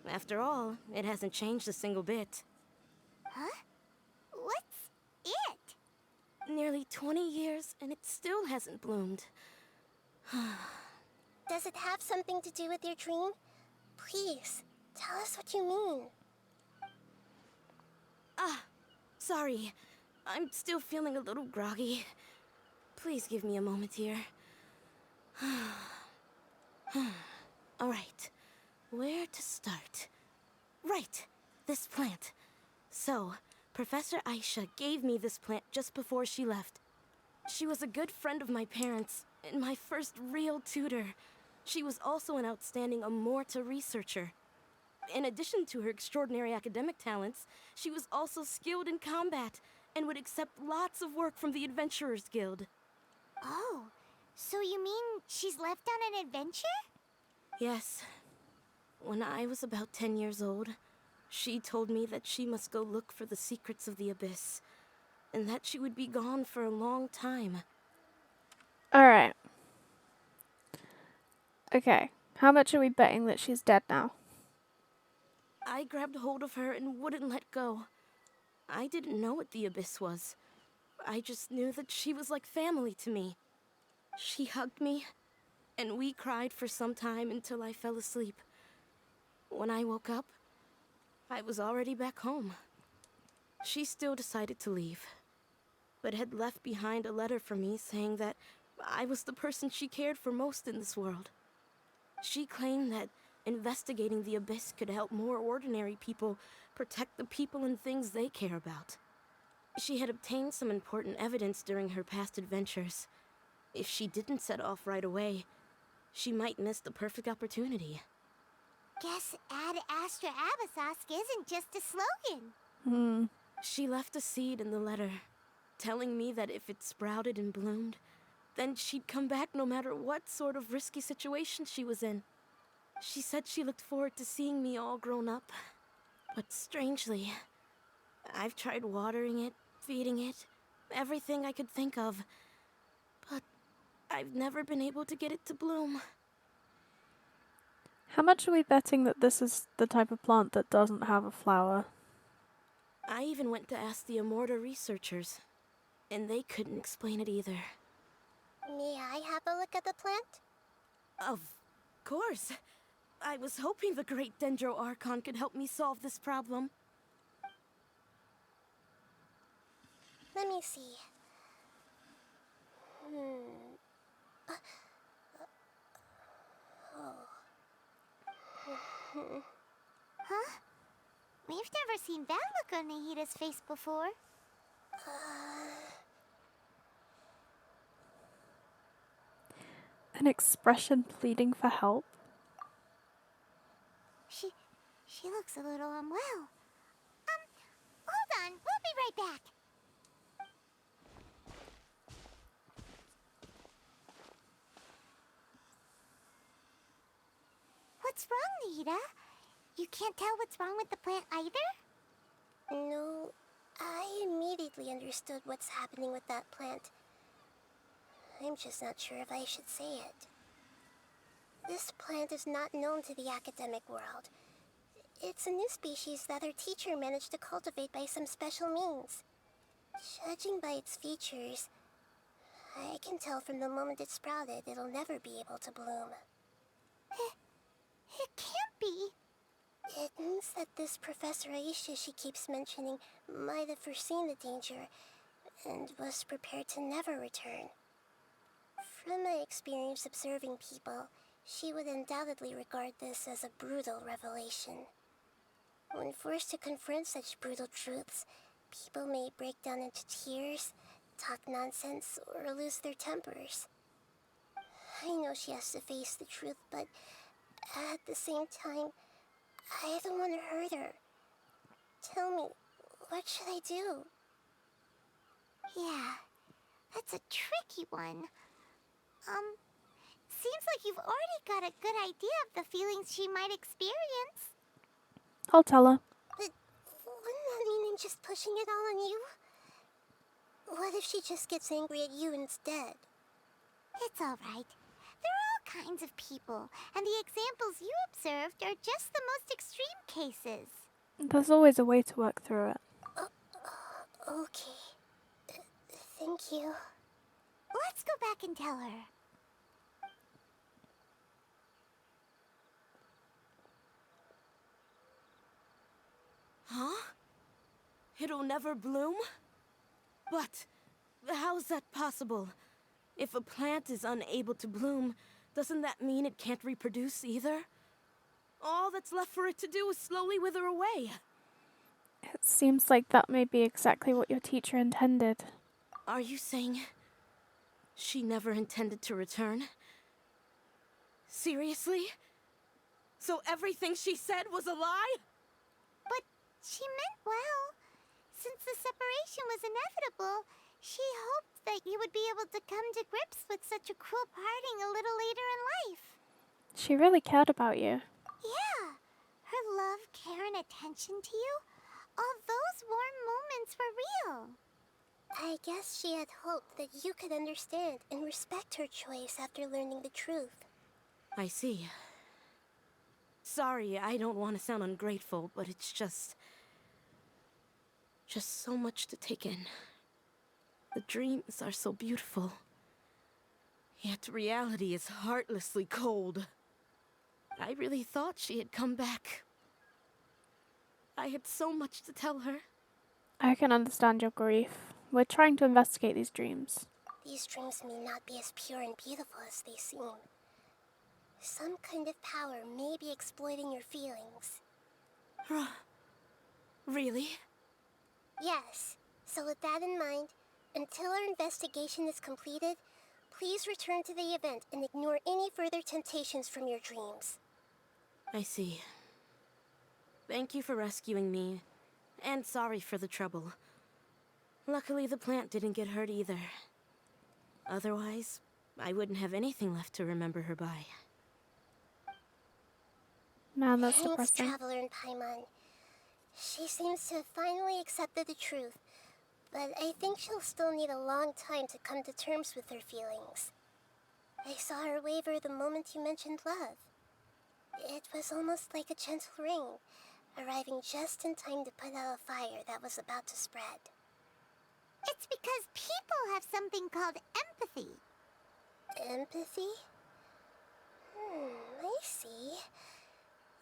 After all, it hasn't changed a single bit. Huh? What's it? Nearly 20 years, and it still hasn't bloomed. Does it have something to do with your dream? Please, tell us what you mean. Sorry. I'm still feeling a little groggy. Please give me a moment here. Alright. Where to start? Right. This plant. So, Professor Aisha gave me this plant just before she left. She was a good friend of my parents, and my first real tutor. She was also an outstanding Amorta researcher. In addition to her extraordinary academic talents, she was also skilled in combat and would accept lots of work from the Adventurers Guild. Oh, so you mean she's left on an adventure? Yes. When I was about 10 years old, she told me that she must go look for the secrets of the Abyss, and that she would be gone for a long time. Alright. Okay, how much are we betting that she's dead now? I grabbed hold of her and wouldn't let go. I didn't know what the Abyss was. I just knew that she was like family to me. She hugged me, and we cried for some time until I fell asleep. When I woke up, I was already back home. She still decided to leave, but had left behind a letter for me saying that I was the person she cared for most in this world. She claimed that investigating the Abyss could help more ordinary people protect the people and things they care about. She had obtained some important evidence during her past adventures. If she didn't set off right away, she might miss the perfect opportunity. Guess Ad Astra Abyssosque isn't just a slogan. She left a seed in the letter, telling me that if it sprouted and bloomed, then she'd come back no matter what sort of risky situation she was in. She said she looked forward to seeing me all grown up. But strangely, I've tried watering it, feeding it, everything I could think of. But I've never been able to get it to bloom. How much are we betting that this is the type of plant that doesn't have a flower? I even went to ask the Immorta researchers, and they couldn't explain it either. May I have a look at the plant? Of course. I was hoping the great Dendro Archon could help me solve this problem. Let me see. Huh? We've never seen that look on Nahida's face before. An expression pleading for help? She looks a little unwell. Hold on. We'll be right back. What's wrong, Nahida? You can't tell what's wrong with the plant either? No, I immediately understood what's happening with that plant. I'm just not sure if I should say it. This plant is not known to the academic world. It's a new species that our teacher managed to cultivate by some special means. Judging by its features, I can tell from the moment it sprouted it'll never be able to bloom. It can't be. It means that this Professor Aisha she keeps mentioning might have foreseen the danger and was prepared to never return. From my experience observing people, she would undoubtedly regard this as a brutal revelation. When forced to confront such brutal truths, people may break down into tears, talk nonsense, or lose their tempers. I know she has to face the truth, but at the same time, I don't want to hurt her. Tell me, what should I do? Yeah, that's a tricky one. Seems like you've already got a good idea of the feelings she might experience. I'll tell her. But wouldn't that mean I'm just pushing it all on you? What if she just gets angry at you instead? It's all right. There are all kinds of people, and the examples you observed are just the most extreme cases. There's always a way to work through it. Okay. Thank you. Let's go back and tell her. Huh? It'll never bloom? But how's that possible? If a plant is unable to bloom, doesn't that mean it can't reproduce either? All that's left for it to do is slowly wither away. It seems like that may be exactly what your teacher intended. Are you saying she never intended to return? Seriously? So everything she said was a lie? But she meant well. Since the separation was inevitable, she hoped that you would be able to come to grips with such a cruel parting a little later in life. She really cared about you. Yeah. Her love, care, and attention to you, all those warm moments were real. I guess she had hoped that you could understand and respect her choice after learning the truth. I see. Sorry, I don't want to sound ungrateful, but it's just so much to take in. The dreams are so beautiful, yet reality is heartlessly cold. I really thought she had come back. I had so much to tell her. I can understand your grief. We're trying to investigate these dreams. These dreams may not be as pure and beautiful as they seem. Some kind of power may be exploiting your feelings. Really? Yes. So with that in mind, until our investigation is completed, please return to the event and ignore any further temptations from your dreams. I see. Thank you for rescuing me, and sorry for the trouble. Luckily, the plant didn't get hurt either. Otherwise, I wouldn't have anything left to remember her by. Man, that's Thanks, depressing. Traveler in Paimon. She seems to have finally accepted the truth, but I think she'll still need a long time to come to terms with her feelings. I saw her waver the moment you mentioned love. It was almost like a gentle rain, arriving just in time to put out a fire that was about to spread. It's because people have something called empathy. Empathy? I see.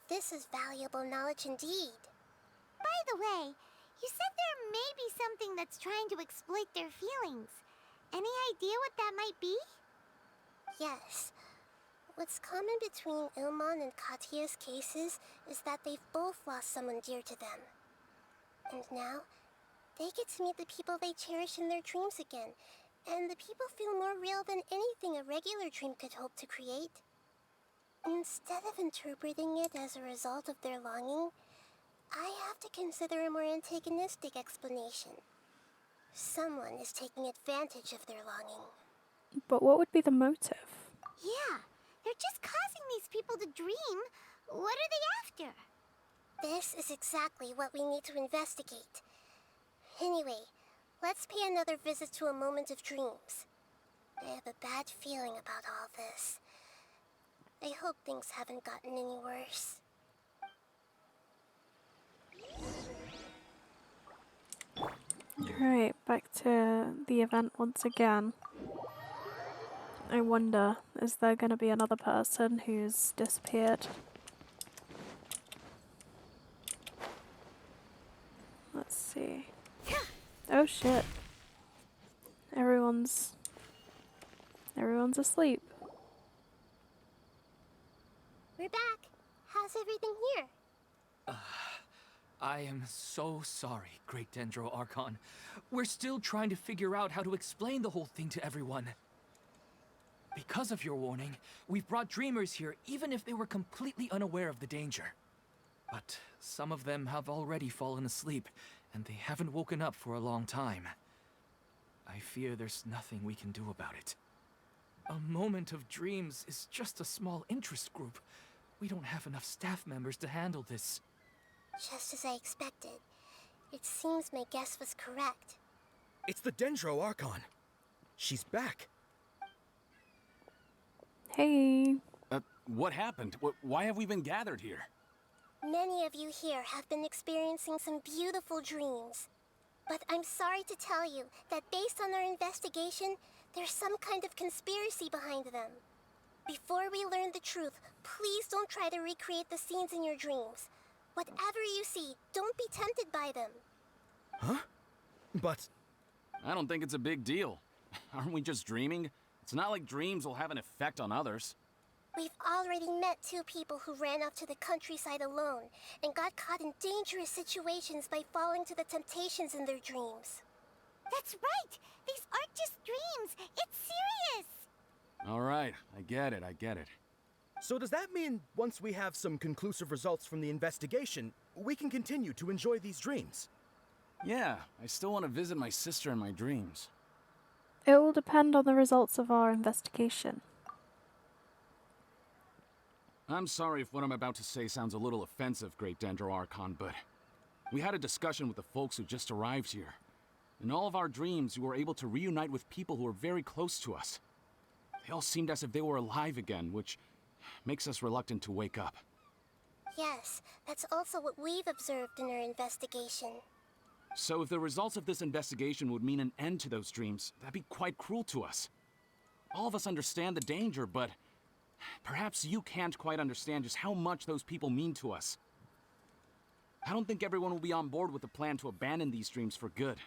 This is valuable knowledge indeed. By the way, you said there may be something that's trying to exploit their feelings. Any idea what that might be? Yes. What's common between Ilmon and Katya's cases is that they've both lost someone dear to them. And now, they get to meet the people they cherish in their dreams again, and the people feel more real than anything a regular dream could hope to create. Instead of interpreting it as a result of their longing, I have to consider a more antagonistic explanation. Someone is taking advantage of their longing. But what would be the motive? Yeah, they're just causing these people to dream. What are they after? This is exactly what we need to investigate. Anyway, let's pay another visit to a moment of dreams. I have a bad feeling about all this. I hope things haven't gotten any worse. Alright, back to the event once again. I wonder, is there gonna be another person who's disappeared? Let's see. Oh shit. Everyone's asleep. We're back. How's everything here? I am so sorry, Great Dendro Archon. We're still trying to figure out how to explain the whole thing to everyone. Because of your warning, we've brought dreamers here even if they were completely unaware of the danger. But some of them have already fallen asleep, and they haven't woken up for a long time. I fear there's nothing we can do about it. A moment of dreams is just a small interest group. We don't have enough staff members to handle this. Just as I expected. It seems my guess was correct. It's the Dendro Archon. She's back. Hey. What happened? Why have we been gathered here? Many of you here have been experiencing some beautiful dreams. But I'm sorry to tell you that based on our investigation, there's some kind of conspiracy behind them. Before we learn the truth, please don't try to recreate the scenes in your dreams. Whatever you see, don't be tempted by them. Huh? But... I don't think it's a big deal. Aren't we just dreaming? It's not like dreams will have an effect on others. We've already met 2 people who ran off to the countryside alone and got caught in dangerous situations by falling to the temptations in their dreams. That's right! These aren't just dreams! It's serious! All right, I get it. so does that mean once we have some conclusive results from the investigation, we can continue to enjoy these dreams? Yeah, I still want to visit my sister in my dreams. It will depend on the results of our investigation. I'm sorry if what I'm about to say sounds a little offensive, Great Dendro Archon, but we had a discussion with the folks who just arrived here. In all of our dreams, we were able to reunite with people who were very close to us. They all seemed as if they were alive again, which makes us reluctant to wake up. Yes, that's also what we've observed in our investigation. So if the results of this investigation would mean an end to those dreams, that'd be quite cruel to us. All of us understand the danger, but perhaps you can't quite understand just how much those people mean to us. I don't think everyone will be on board with the plan to abandon these dreams for good.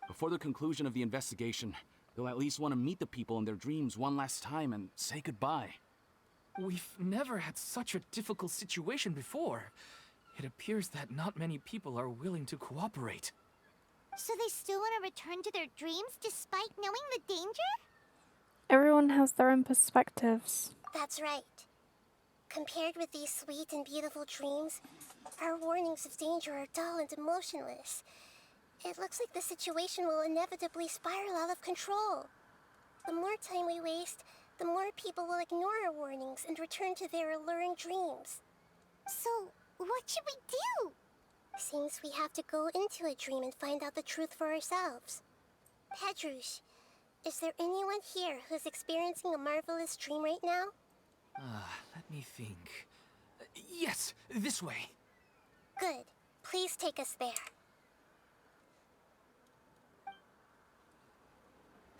Before the conclusion of the investigation, they'll at least want to meet the people in their dreams one last time and say goodbye. We've never had such a difficult situation before. It appears that not many people are willing to cooperate. So they still want to return to their dreams despite knowing the danger? Everyone has their own perspectives. That's right. Compared with these sweet and beautiful dreams, our warnings of danger are dull and emotionless. It looks like the situation will inevitably spiral out of control. The more time we waste, the more people will ignore our warnings and return to their alluring dreams. So, what should we do? Seems we have to go into a dream and find out the truth for ourselves. Pedrush, is there anyone here who's experiencing a marvelous dream right now? Let me think. Yes, this way. Good. Please take us there.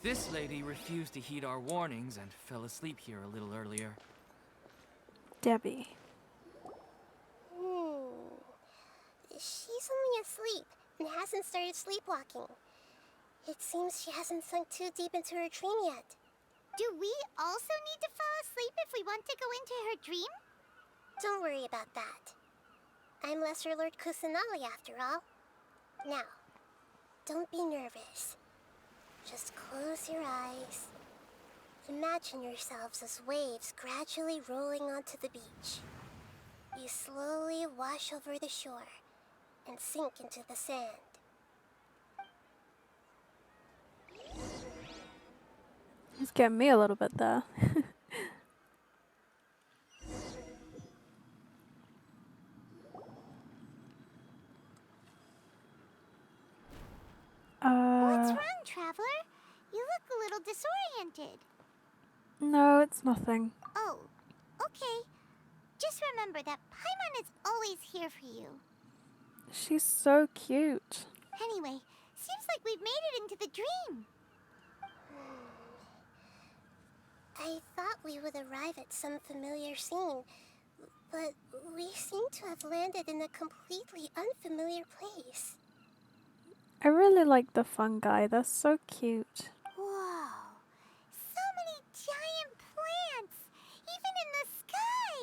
This lady refused to heed our warnings and fell asleep here a little earlier. Debbie. She's only asleep and hasn't started sleepwalking. It seems she hasn't sunk too deep into her dream yet. Do we also need to fall asleep if we want to go into her dream? Don't worry about that. I'm Lesser Lord Kusanali after all. Now, don't be nervous. Just close your eyes. Imagine yourselves as waves gradually rolling onto the beach. You slowly wash over the shore and sink into the sand. He's getting me a little bit there. What's wrong, Traveler? You look a little disoriented. No, it's nothing. Oh, okay. Just remember that Paimon is always here for you. She's so cute. Anyway, seems like we've made it into the dream. I thought we would arrive at some familiar scene, but we seem to have landed in a completely unfamiliar place. I really like the fungi. They're so cute. Whoa. So many giant plants, even in the sky.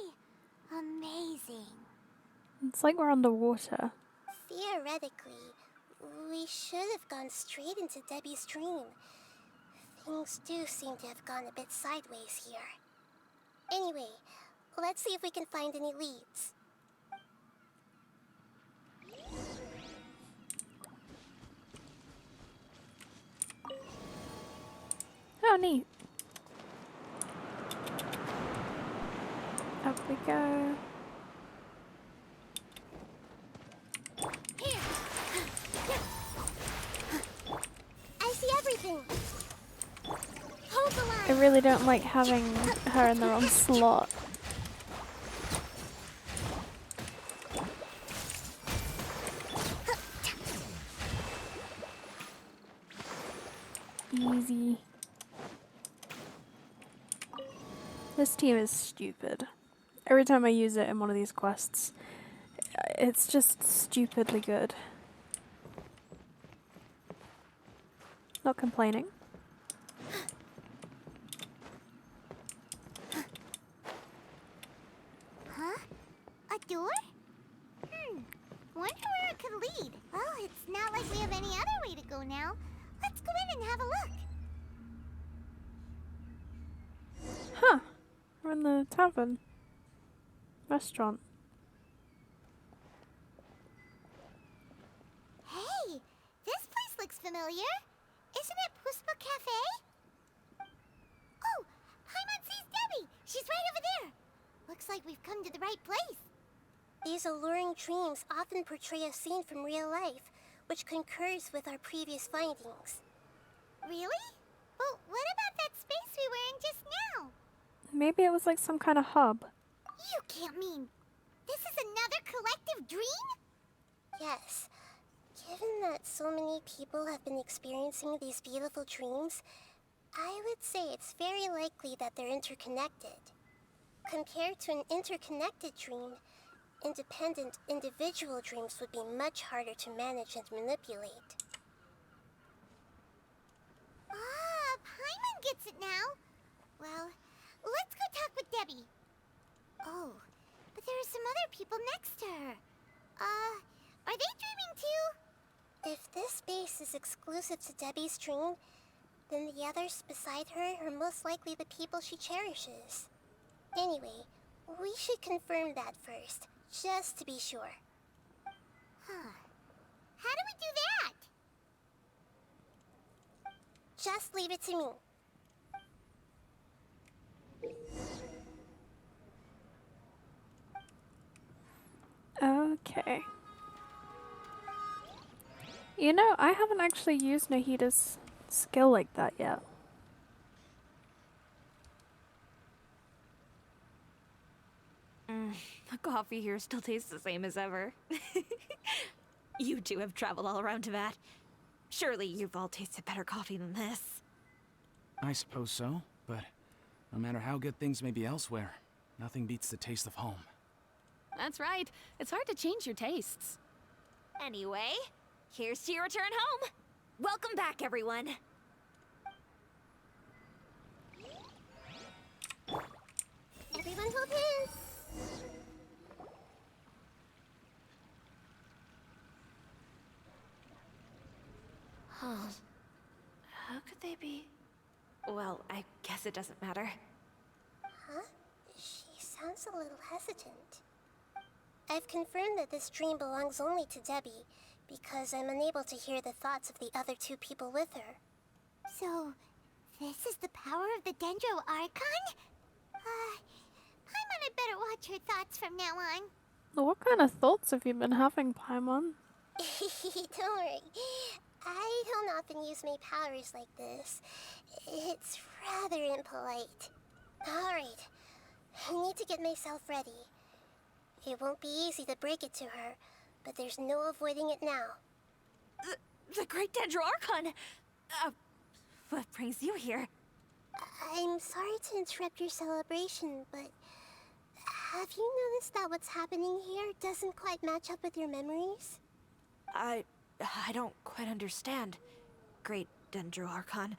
Amazing. It's like we're underwater. Theoretically, we should have gone straight into Debbie's dream. Things do seem to have gone a bit sideways here. Anyway, let's see if we can find any leads. Oh, neat. Up we go. Here. I see everything. Hold the line. I really don't like having her in the wrong slot. Easy. This team is stupid. Every time I use it in one of these quests, it's just stupidly good. Not complaining. Huh? A door? Wonder where it could lead. Well, it's not like we have any other way to go now. Let's go in and have a look. Huh. We're in the tavern. Restaurant. Hey, this place looks familiar. Isn't it Puspa Cafe? Oh, Paimon sees Debbie. She's right over there. Looks like we've come to the right place. These alluring dreams often portray a scene from real life, which concurs with our previous findings. Really? But what about that space we were in just now? Maybe it was like some kind of hub. You can't mean this is another collective dream? Yes. Given that so many people have been experiencing these beautiful dreams, I would say it's very likely that they're interconnected. Compared to an interconnected dream, independent individual dreams would be much harder to manage and manipulate. Ah, Paimon gets it now. Well, let's go talk with Debbie. Oh, but there are some other people next to her. Are they dreaming too? If this space is exclusive to Debbie's dream, then the others beside her are most likely the people she cherishes. Anyway, we should confirm that first, just to be sure. Huh. How do we do that? Just leave it to me. Okay. You know, I haven't actually used Nahida's skill like that yet. The coffee here still tastes the same as ever. You two have traveled all around Tibet. Surely you've all tasted better coffee than this. I suppose so, but no matter how good things may be elsewhere, nothing beats the taste of home. That's right. It's hard to change your tastes. Anyway, here's to your return home. Welcome back, everyone. Everyone hold hands. Huh. How could they be? Well, I guess it doesn't matter. Huh? She sounds a little hesitant. I've confirmed that this dream belongs only to Debbie, because I'm unable to hear the thoughts of the other two people with her. So, this is the power of the Dendro Archon? Paimon had better watch her thoughts from now on. What kind of thoughts have you been having, Paimon? Don't worry. I don't often use my powers like this. It's rather impolite. Alright, I need to get myself ready. It won't be easy to break it to her, but there's no avoiding it now. The Great Dendro Archon! What brings you here? I'm sorry to interrupt your celebration, but have you noticed that what's happening here doesn't quite match up with your memories? I don't quite understand. Great Dendro Archon.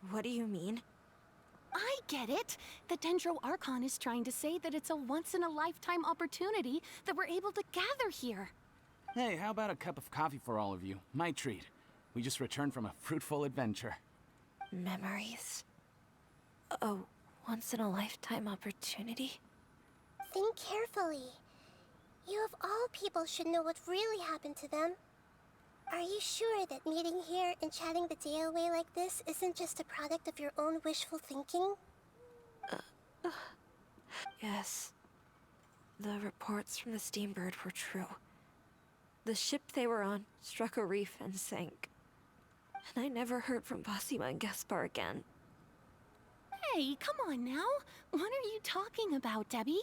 What do you mean? I get it. The Dendro Archon is trying to say that it's a once-in-a-lifetime opportunity that we're able to gather here. Hey, how about a cup of coffee for all of you? My treat. We just returned from a fruitful adventure. Memories. A once-in-a-lifetime opportunity? Think carefully. You of all people should know what really happened to them. Are you sure that meeting here and chatting the day away like this isn't just a product of your own wishful thinking? Yes. The reports from the Steambird were true. The ship they were on struck a reef and sank. And I never heard from Basima and Gaspar again. Hey, come on now. What are you talking about, Debbie?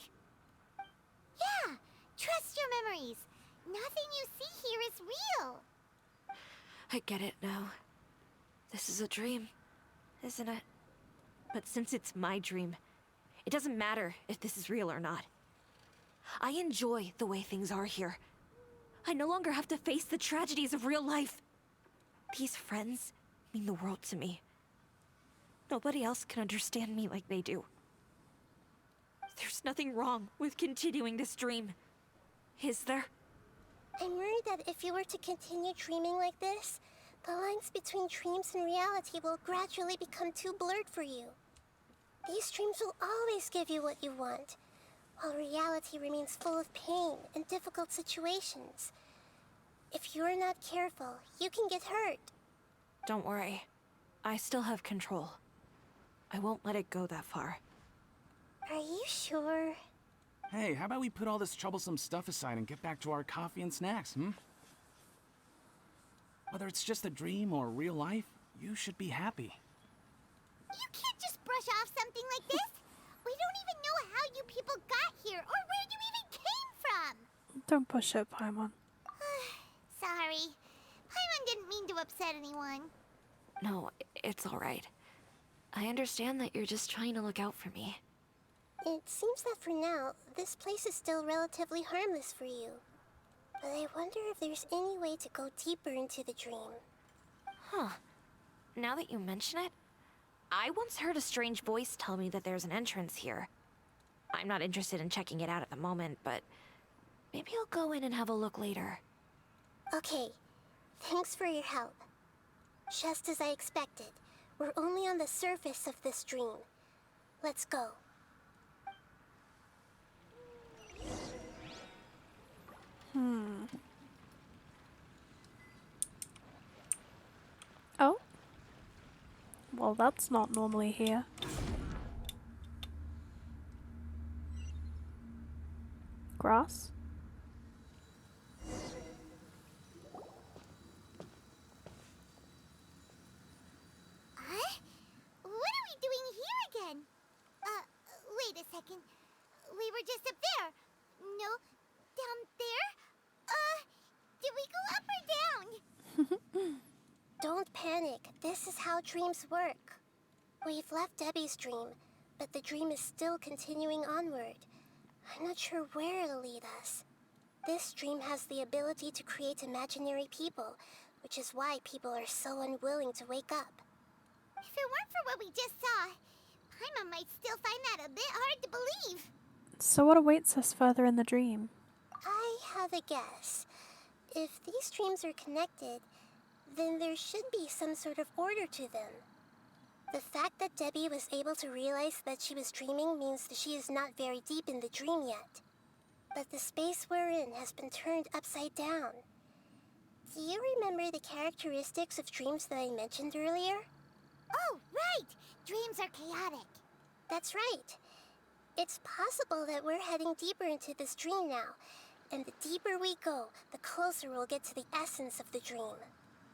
Yeah, trust your memories. Nothing you see here is real. I get it now. This is a dream, isn't it? But since it's my dream, it doesn't matter if this is real or not. I enjoy the way things are here. I no longer have to face the tragedies of real life. These friends mean the world to me. Nobody else can understand me like they do. There's nothing wrong with continuing this dream. Is there? I'm worried that if you were to continue dreaming like this, the lines between dreams and reality will gradually become too blurred for you. These dreams will always give you what you want, while reality remains full of pain and difficult situations. If you're not careful, you can get hurt. Don't worry. I still have control. I won't let it go that far. Are you sure? Hey, how about we put all this troublesome stuff aside and get back to our coffee and snacks, Whether it's just a dream or real life, you should be happy. You can't just brush off something like this. We don't even know how you people got here or where you even came from. Don't push it, Paimon. Sorry. Paimon didn't mean to upset anyone. No, it's all right. I understand that you're just trying to look out for me. It seems that for now, this place is still relatively harmless for you. But I wonder if there's any way to go deeper into the dream. Huh. Now that you mention it, I once heard a strange voice tell me that there's an entrance here. I'm not interested in checking it out at the moment, but maybe I'll go in and have a look later. Okay, thanks for your help. Just as I expected, we're only on the surface of this dream. Let's go. Oh? Well, that's not normally here. Grass? were just up there. No, down there? Did we go up or down? Don't panic. This is how dreams work. We've left Debbie's dream, but the dream is still continuing onward. I'm not sure where it'll lead us. This dream has the ability to create imaginary people, which is why people are so unwilling to wake up. If it weren't for what we just saw, Paimon might still find that a bit hard to believe. So what awaits us further in the dream? I have a guess. If these dreams are connected, then there should be some sort of order to them. The fact that Debbie was able to realize that she was dreaming means that she is not very deep in the dream yet. But the space we're in has been turned upside down. Do you remember the characteristics of dreams that I mentioned earlier? Oh, right! Dreams are chaotic. That's right. It's possible that we're heading deeper into this dream now, and the deeper we go, the closer we'll get to the essence of the dream.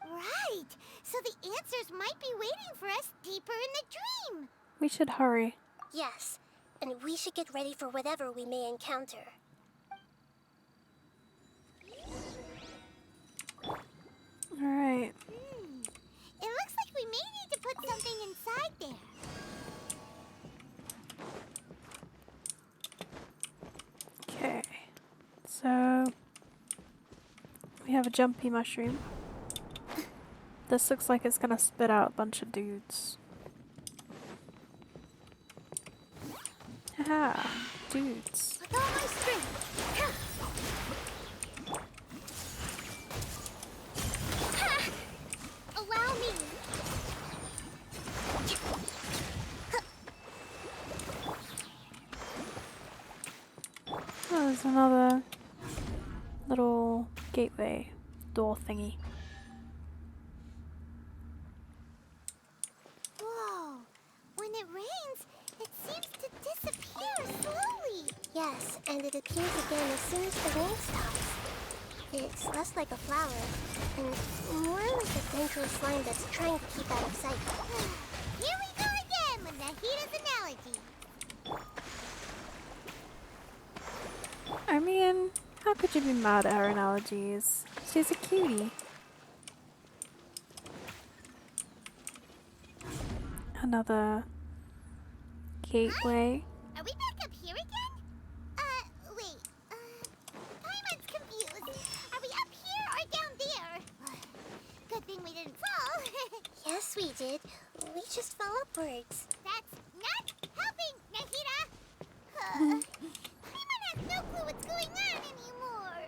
Right! So the answers might be waiting for us deeper in the dream! We should hurry. Yes, and we should get ready for whatever we may encounter. Alright. It looks like we may need to put something inside there. Okay. So we have a jumpy mushroom. This looks like it's gonna spit out a bunch of dudes. Haha, dudes. With all my strength! Ha! Allow me! Oh, there's another little gateway door thingy. Whoa! When it rains, it seems to disappear slowly. Yes, and it appears again as soon as the rain stops. It's less like a flower, and more like a dangerous slime that's trying to keep out of sight. Here we go again with Nahida's analogy. I mean, how could you be mad at her analogies? She's a cutie. Another gateway. Are we back up here again? Wait. Paimon's confused. Are we up here or down there? Good thing we didn't fall. Yes, we did. We just fell upwards. That's not helping, Nahida! Paimon has no clue what's going on anymore.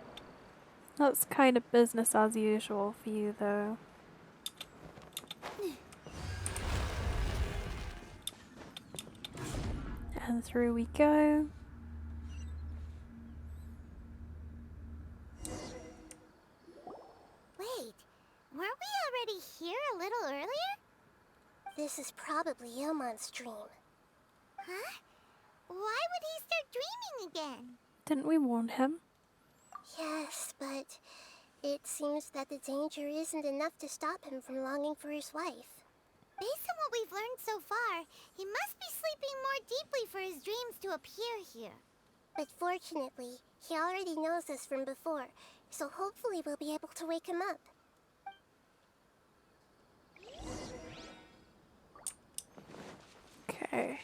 That's kind of business as usual for you, though. And through we go. Wait, weren't we already here a little earlier? This is probably Ilmon's dream. Huh? Why would he start dreaming again? Didn't we warn him? Yes, but it seems that the danger isn't enough to stop him from longing for his wife. Based on what we've learned so far, he must be sleeping more deeply for his dreams to appear here. But fortunately, he already knows us from before, so hopefully we'll be able to wake him up. Okay.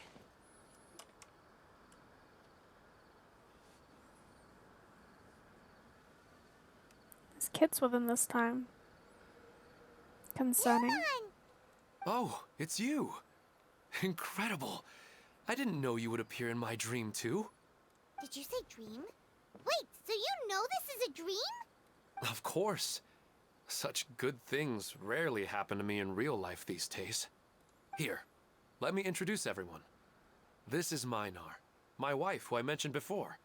There's kids with him this time. Concerning. Oh, it's you. Incredible. I didn't know you would appear in my dream, too. Did you say dream? Wait, so you know this is a dream? Of course. Such good things rarely happen to me in real life these days. Here, let me introduce everyone. This is Minar, my wife who I mentioned before.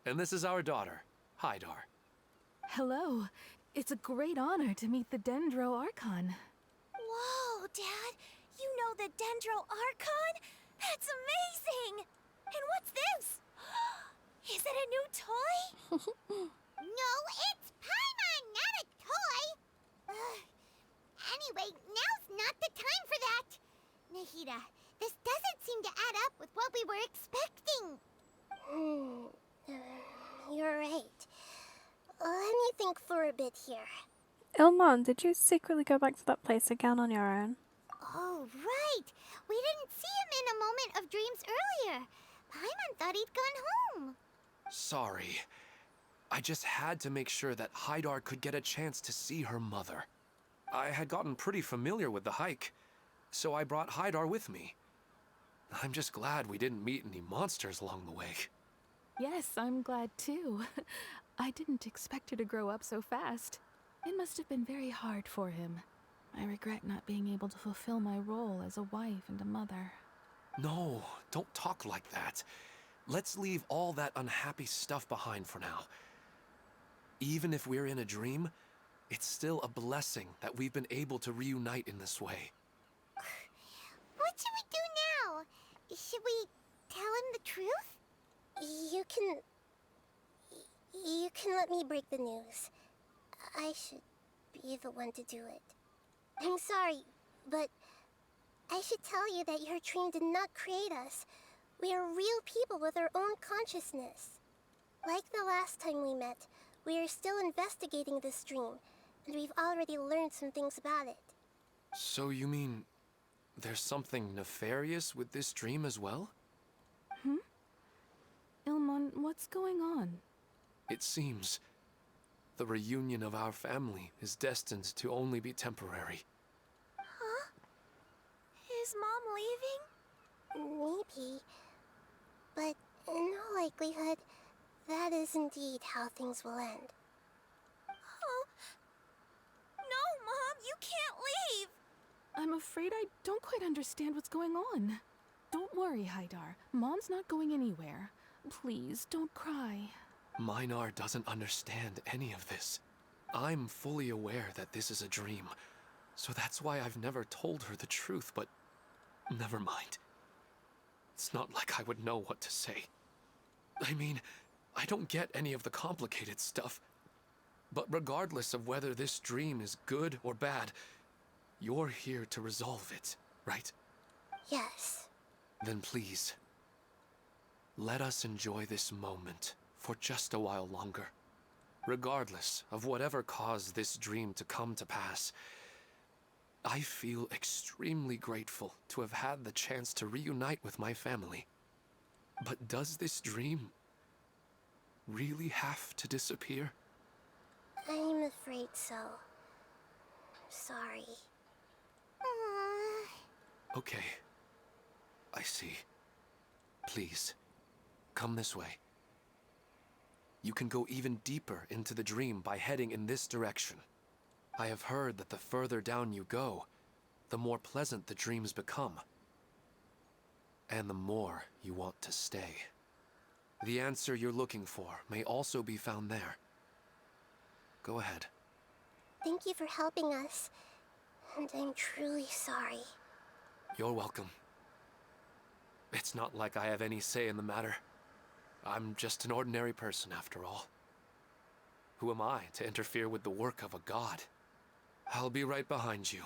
And this is our daughter, Hydar. Hello. It's a great honor to meet the Dendro Archon. Whoa, Dad! You know the Dendro Archon? That's amazing! And what's this? Is it a new toy? No, it's Paimon, not a toy! Anyway, now's not the time for that! Nahida, this doesn't seem to add up with what we were expecting. You're right. Let me think for a bit here. Ilmon, did you secretly go back to that place again on your own? Oh, right. We didn't see him in a moment of dreams earlier. Paimon thought he'd gone home. Sorry. I just had to make sure that Haidar could get a chance to see her mother. I had gotten pretty familiar with the hike, so I brought Haidar with me. I'm just glad we didn't meet any monsters along the way. Yes, I'm glad too. I didn't expect her to grow up so fast. It must have been very hard for him. I regret not being able to fulfill my role as a wife and a mother. No, don't talk like that. Let's leave all that unhappy stuff behind for now. Even if we're in a dream, it's still a blessing that we've been able to reunite in this way. What should we do now? Should we tell him the truth? You can let me break the news. I should be the one to do it. I'm sorry, but I should tell you that your dream did not create us. We are real people with our own consciousness. Like the last time we met, we are still investigating this dream, and we've already learned some things about it. So you mean there's something nefarious with this dream as well? Ilmon, what's going on? It seems the reunion of our family is destined to only be temporary. Huh? Is Mom leaving? Maybe. But in all likelihood, that is indeed how things will end. Oh. No, Mom, you can't leave! I'm afraid I don't quite understand what's going on. Don't worry, Haidar. Mom's not going anywhere. Please, don't cry. Minar doesn't understand any of this. I'm fully aware that this is a dream, so that's why I've never told her the truth, but never mind. It's not like I would know what to say. I mean, I don't get any of the complicated stuff. But regardless of whether this dream is good or bad, you're here to resolve it, right? Yes. Then please, let us enjoy this moment for just a while longer. Regardless of whatever caused this dream to come to pass, I feel extremely grateful to have had the chance to reunite with my family. But does this dream really have to disappear? I'm afraid so. Sorry. Okay. I see. Please, come this way. You can go even deeper into the dream by heading in this direction. I have heard that the further down you go, the more pleasant the dreams become. And the more you want to stay. The answer you're looking for may also be found there. Go ahead. Thank you for helping us. And I'm truly sorry. You're welcome. It's not like I have any say in the matter. I'm just an ordinary person after all. Who am I to interfere with the work of a god? I'll be right behind you.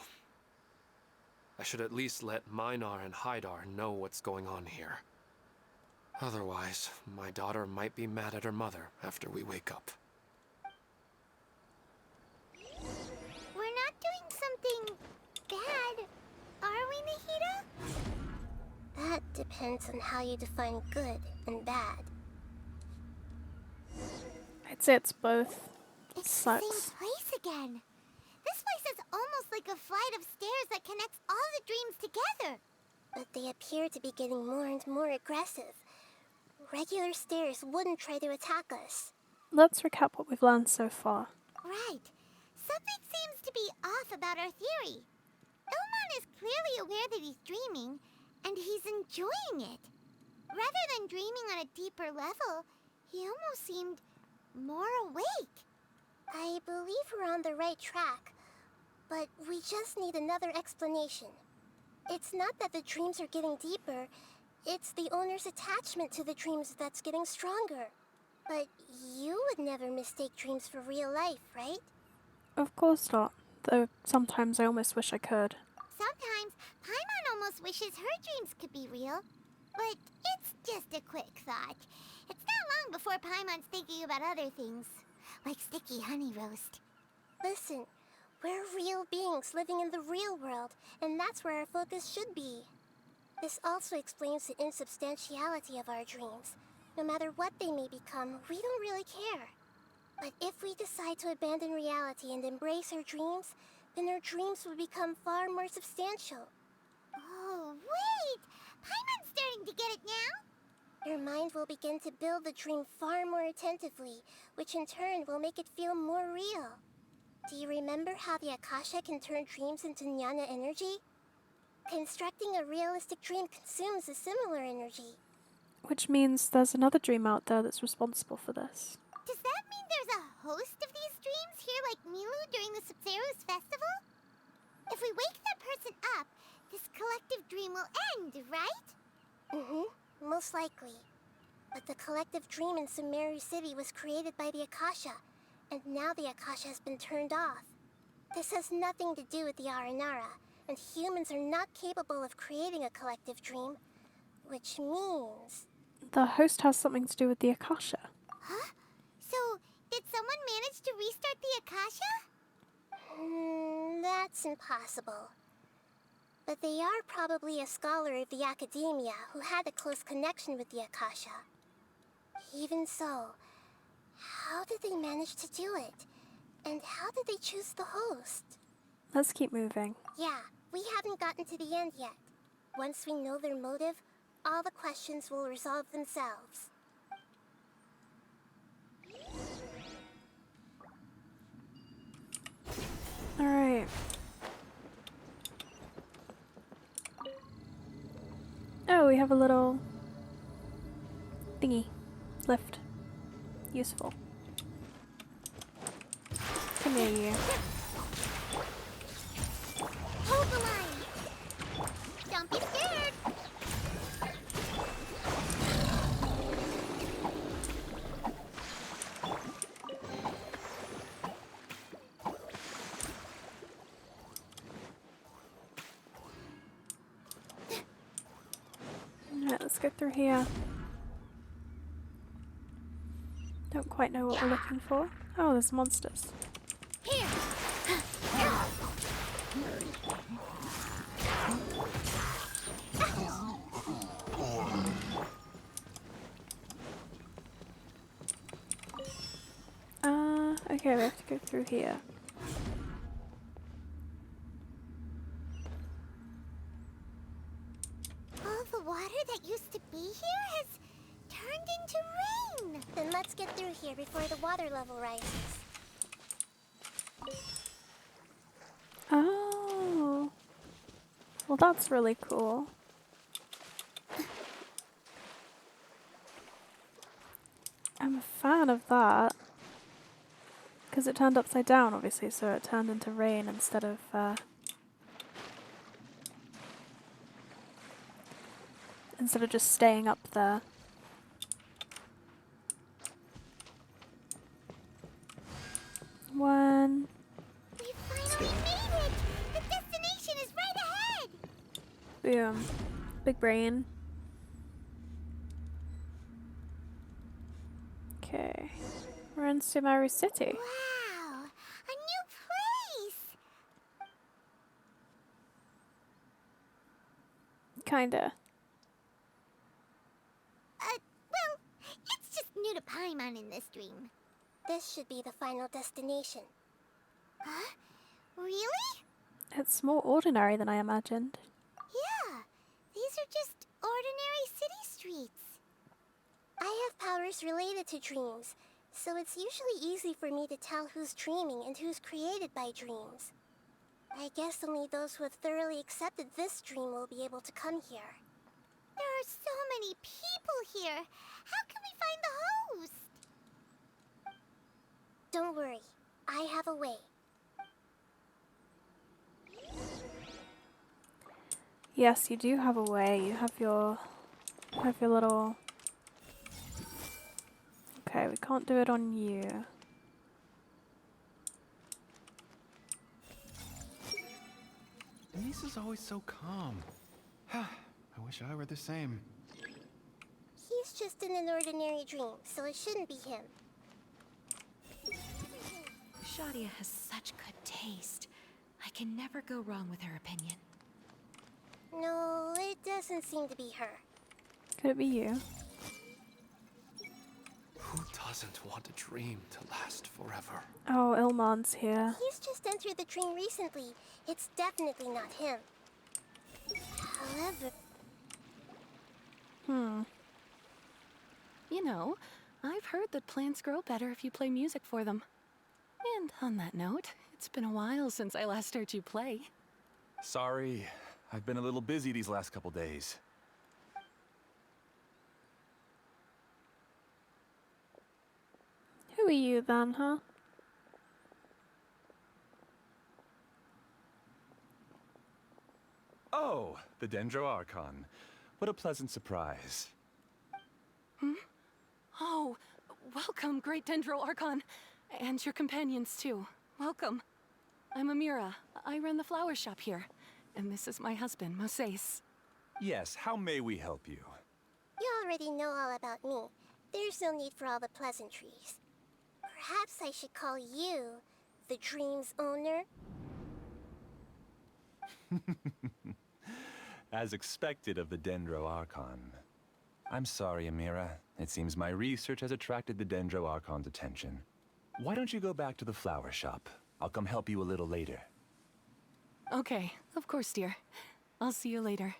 I should at least let Minar and Haidar know what's going on here. Otherwise, my daughter might be mad at her mother after we wake up. We're not doing something bad, are we, Nahida? That depends on how you define good and bad. I'd say it's both. It's Sucks. the same place again. This place is almost like a flight of stairs that connects all the dreams together. But they appear to be getting more and more aggressive. Regular stairs wouldn't try to attack us. Let's recap what we've learned so far. Right. Something seems to be off about our theory. Ilmon is clearly aware that he's dreaming, and he's enjoying it. Rather than dreaming on a deeper level, he almost seemed more awake. I believe we're on the right track, but we just need another explanation. It's not that the dreams are getting deeper, it's the owner's attachment to the dreams that's getting stronger. But you would never mistake dreams for real life, right? Of course not, though sometimes I almost wish I could. Sometimes, Paimon almost wishes her dreams could be real. But it's just a quick thought. It's long before Paimon's thinking about other things, like sticky honey roast. Listen, we're real beings living in the real world, and that's where our focus should be. This also explains the insubstantiality of our dreams. No matter what they may become, we don't really care. But if we decide to abandon reality and embrace our dreams, then our dreams will become far more substantial. Oh, wait! Paimon's starting to get it now? Your mind will begin to build the dream far more attentively, which in turn will make it feel more real. Do you remember how the Akasha can turn dreams into jnana energy? Constructing a realistic dream consumes a similar energy. Which means there's another dream out there that's responsible for this. Does that mean there's a host of these dreams here like Milu during the Subzero's festival? If we wake that person up, this collective dream will end, right? Most likely. But the collective dream in Sumeru City was created by the Akasha, and now the Akasha has been turned off. This has nothing to do with the Aranara, and humans are not capable of creating a collective dream, which means... The host has something to do with the Akasha. Huh? So, did someone manage to restart the Akasha? That's impossible. But they are probably a scholar of the academia who had a close connection with the Akasha. Even so, how did they manage to do it? And how did they choose the host? Let's keep moving. Yeah, we haven't gotten to the end yet. Once we know their motive, all the questions will resolve themselves. Alright. Oh, we have a little thingy. Lift. Useful. Come here, you. Hold the line! Don't be scared! Alright, let's go through here. Don't quite know what we're looking for. Oh, there's monsters. Here! Okay, we have to go through here. All the water that used to be here has turned into rain! Then let's get through here before the water level rises. Oh. Well, that's really cool. I'm a fan of that. Because it turned upside down, obviously, so it turned into rain instead of, just staying up there. One. We finally made it! The destination is right ahead! Boom. Big brain. Okay. We're in Sumeru City. Wow! A new place! Kinda. Well, it's just new to Paimon in this dream. This should be the final destination. Huh? Really? It's more ordinary than I imagined. Yeah, these are just ordinary city streets. I have powers related to dreams, so it's usually easy for me to tell who's dreaming and who's created by dreams. I guess only those who have thoroughly accepted this dream will be able to come here. There are so many people here. How can we find the host? Don't worry, I have a way. Yes, you do have a way. You have your little... Okay, we can't do it on you. Denise is always so calm. I wish I were the same. He's just in an ordinary dream, so it shouldn't be him. Shadia has such good taste. I can never go wrong with her opinion. No, it doesn't seem to be her. Could it be you? Who doesn't want a dream to last forever? Oh, Ilman's here. He's just entered the dream recently. It's definitely not him. However... You know, I've heard that plants grow better if you play music for them. And on that note, it's been a while since I last heard you play. Sorry, I've been a little busy these last couple days. Who are you then, huh? Oh, the Dendro Archon. What a pleasant surprise. Oh, welcome, Great Dendro Archon. And your companions, too. Welcome. I'm Amira. I run the flower shop here. And this is my husband, Moses. Yes, how may we help you? You already know all about me. There's no need for all the pleasantries. Perhaps I should call you the dream's owner? As expected of the Dendro Archon. I'm sorry, Amira. It seems my research has attracted the Dendro Archon's attention. Why don't you go back to the flower shop? I'll come help you a little later. Okay, of course, dear. I'll see you later.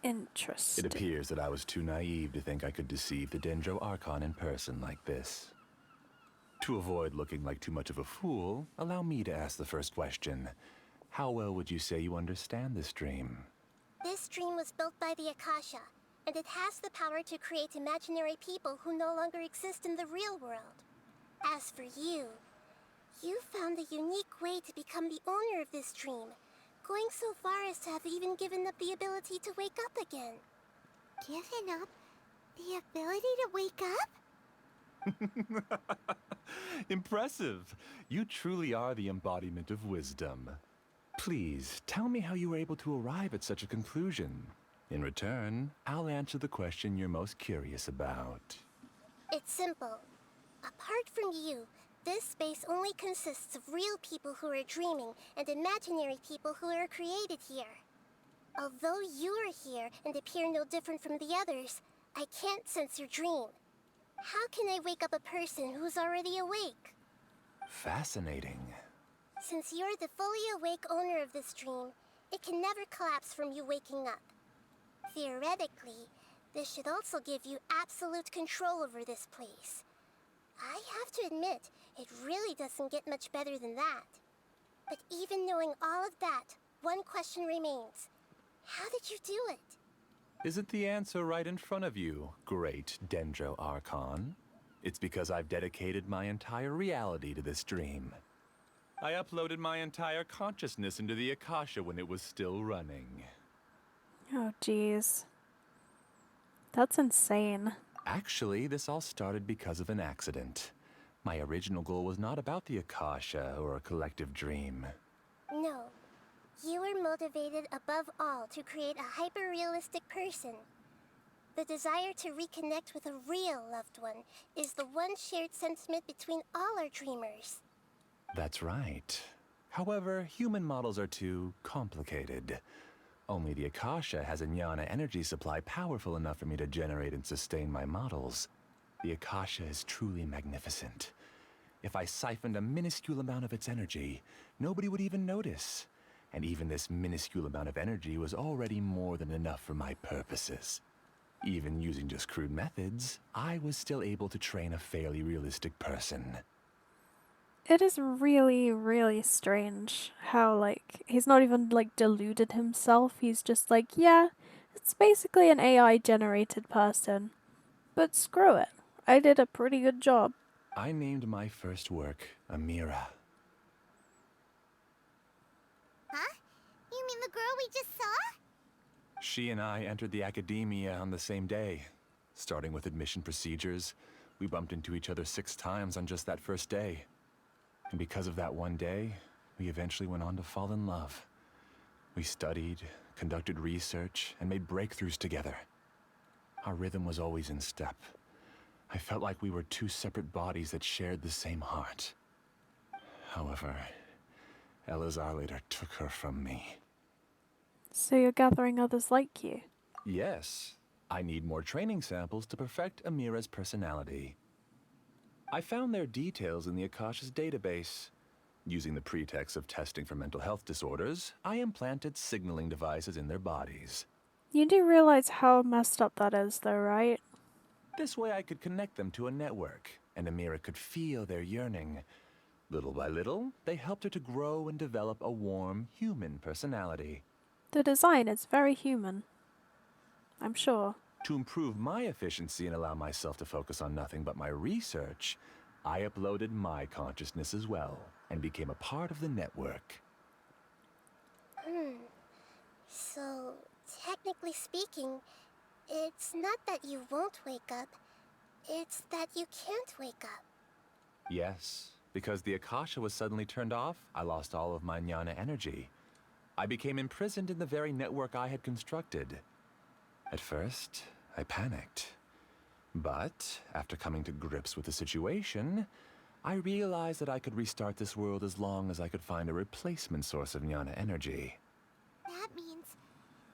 Interesting. It appears that I was too naive to think I could deceive the Dendro Archon in person like this. To avoid looking like too much of a fool, allow me to ask the first question. How well would you say you understand this dream? This dream was built by the Akasha, and it has the power to create imaginary people who no longer exist in the real world. As for you, you found a unique way to become the owner of this dream, going so far as to have even given up the ability to wake up again. Given up the ability to wake up? Impressive! You truly are the embodiment of wisdom. Please, tell me how you were able to arrive at such a conclusion. In return, I'll answer the question you're most curious about. It's simple. Apart from you, this space only consists of real people who are dreaming and imaginary people who are created here. Although you are here and appear no different from the others, I can't sense your dream. How can I wake up a person who's already awake? Fascinating. Since you're the fully awake owner of this dream, it can never collapse from you waking up. Theoretically, this should also give you absolute control over this place. I have to admit, it really doesn't get much better than that. But even knowing all of that, one question remains. How did you do it? Isn't the answer right in front of you, great Dendro Archon? It's because I've dedicated my entire reality to this dream. I uploaded my entire consciousness into the Akasha when it was still running. Oh, jeez. That's insane. Actually, this all started because of an accident. My original goal was not about the Akasha or a collective dream. No. You were motivated above all to create a hyper-realistic person. The desire to reconnect with a real loved one is the one shared sentiment between all our dreamers. That's right. However, human models are too complicated. Only the Akasha has a jnana energy supply powerful enough for me to generate and sustain my models. The Akasha is truly magnificent. If I siphoned a minuscule amount of its energy, nobody would even notice. And even this minuscule amount of energy was already more than enough for my purposes. Even using just crude methods, I was still able to train a fairly realistic person. It is really, really strange how, like, he's not even, like, deluded himself. He's just like, yeah, it's basically an AI-generated person. But screw it. I did a pretty good job. I named my first work Amira. Huh? You mean the girl we just saw? She and I entered the academia on the same day. Starting with admission procedures, we bumped into each other 6 times on just that first day. And because of that one day, we eventually went on to fall in love. We studied, conducted research, and made breakthroughs together. Our rhythm was always in step. I felt like we were two separate bodies that shared the same heart. However, Elazar later took her from me. So you're gathering others like you? Yes, I need more training samples to perfect Amira's personality. I found their details in the Akasha's database. Using the pretext of testing for mental health disorders, I implanted signaling devices in their bodies. You do realize how messed up that is, though, right? This way I could connect them to a network, and Amira could feel their yearning. Little by little, they helped her to grow and develop a warm, human personality. The design is very human. I'm sure. To improve my efficiency and allow myself to focus on nothing but my research, I uploaded my consciousness as well, and became a part of the network. So, technically speaking, it's not that you won't wake up, it's that you can't wake up. Yes, because the Akasha was suddenly turned off, I lost all of my jnana energy. I became imprisoned in the very network I had constructed. At first, I panicked. But, after coming to grips with the situation, I realized that I could restart this world as long as I could find a replacement source of jnana energy. That means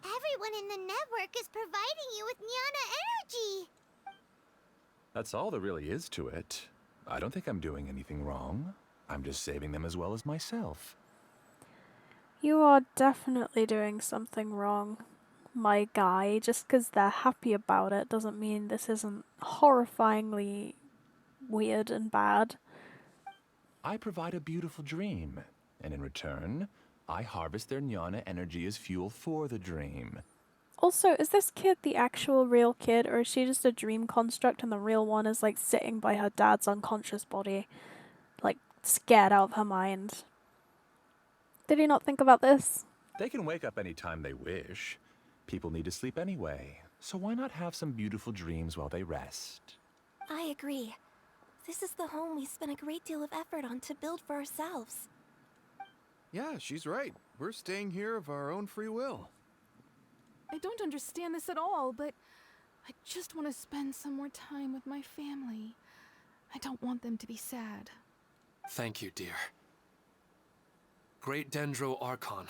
everyone in the network is providing you with Jnana energy! That's all there really is to it. I don't think I'm doing anything wrong. I'm just saving them as well as myself. You are definitely doing something wrong, my guy. Just because they're happy about it doesn't mean this isn't horrifyingly weird and bad. I provide a beautiful dream, and in return, I harvest their jnana energy as fuel for the dream. Also, is this kid the actual real kid, or is she just a dream construct and the real one is like sitting by her dad's unconscious body, like scared out of her mind? Did he not think about this? They can wake up any time they wish. People need to sleep anyway, so why not have some beautiful dreams while they rest? I agree. This is the home we spent a great deal of effort on to build for ourselves. Yeah, she's right. We're staying here of our own free will. I don't understand this at all, but I just want to spend some more time with my family. I don't want them to be sad. Thank you, dear. Great Dendro Archon,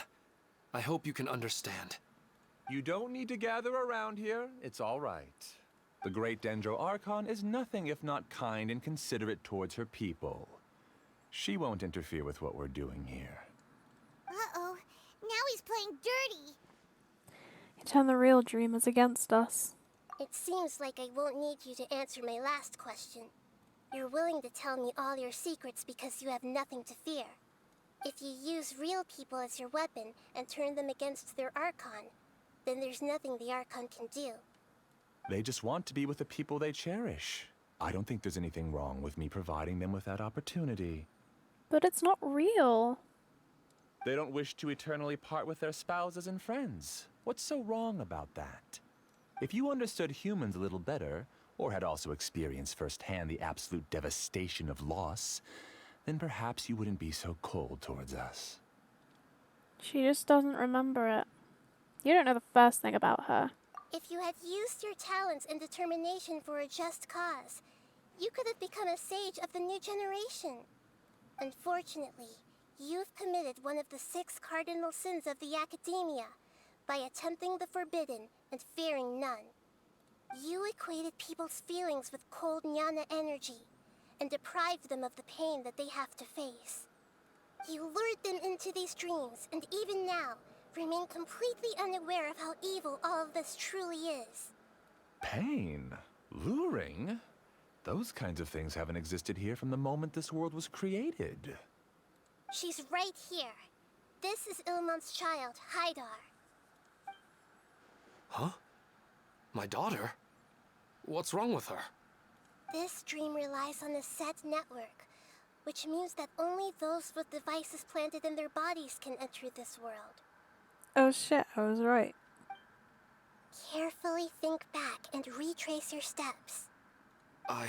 I hope you can understand. You don't need to gather around here. It's all right. The Great Dendro Archon is nothing if not kind and considerate towards her people. She won't interfere with what we're doing here. Uh-oh, now he's playing dirty! You turn the real dreamers against us. It seems like I won't need you to answer my last question. You're willing to tell me all your secrets because you have nothing to fear. If you use real people as your weapon and turn them against their Archon, then there's nothing the Archon can do. They just want to be with the people they cherish. I don't think there's anything wrong with me providing them with that opportunity. But it's not real. They don't wish to eternally part with their spouses and friends. What's so wrong about that? If you understood humans a little better, or had also experienced firsthand the absolute devastation of loss, then perhaps you wouldn't be so cold towards us. She just doesn't remember it. You don't know the first thing about her. If you had used your talents and determination for a just cause, you could have become a sage of the new generation. Unfortunately, you've committed one of the 6 cardinal sins of the Academia by attempting the forbidden and fearing none. You equated people's feelings with cold jnana energy and deprived them of the pain that they have to face. You lured them into these dreams, and even now, remain completely unaware of how evil all of this truly is. Pain? Luring? Those kinds of things haven't existed here from the moment this world was created. She's right here. This is Ilmon's child, Haidar. Huh? My daughter? What's wrong with her? This dream relies on a set network, which means that only those with devices planted in their bodies can enter this world. Oh shit, I was right. Carefully think back and retrace your steps. I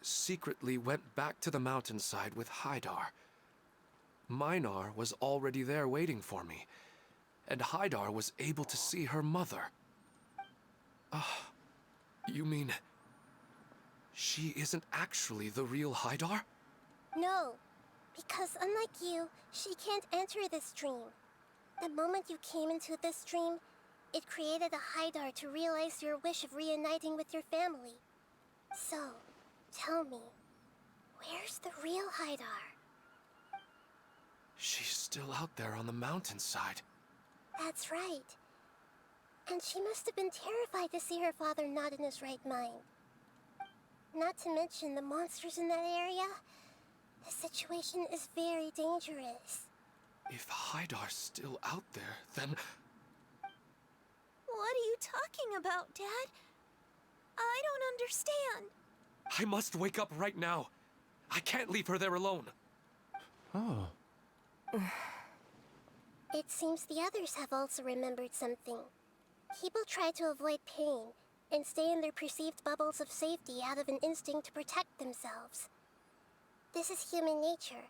secretly went back to the mountainside with Haidar. Minar was already there waiting for me, and Haidar was able to see her mother. You mean she isn't actually the real Haidar? No, because unlike you, she can't enter this dream. The moment you came into this dream, it created a Haidar to realize your wish of reuniting with your family. So, tell me, where's the real Haidar? She's still out there on the mountainside. That's right. And she must have been terrified to see her father not in his right mind. Not to mention the monsters in that area. The situation is very dangerous. If Haidar's still out there, then... What are you talking about, Dad? I don't understand. I must wake up right now. I can't leave her there alone. Oh. It seems the others have also remembered something. People try to avoid pain and stay in their perceived bubbles of safety out of an instinct to protect themselves. This is human nature,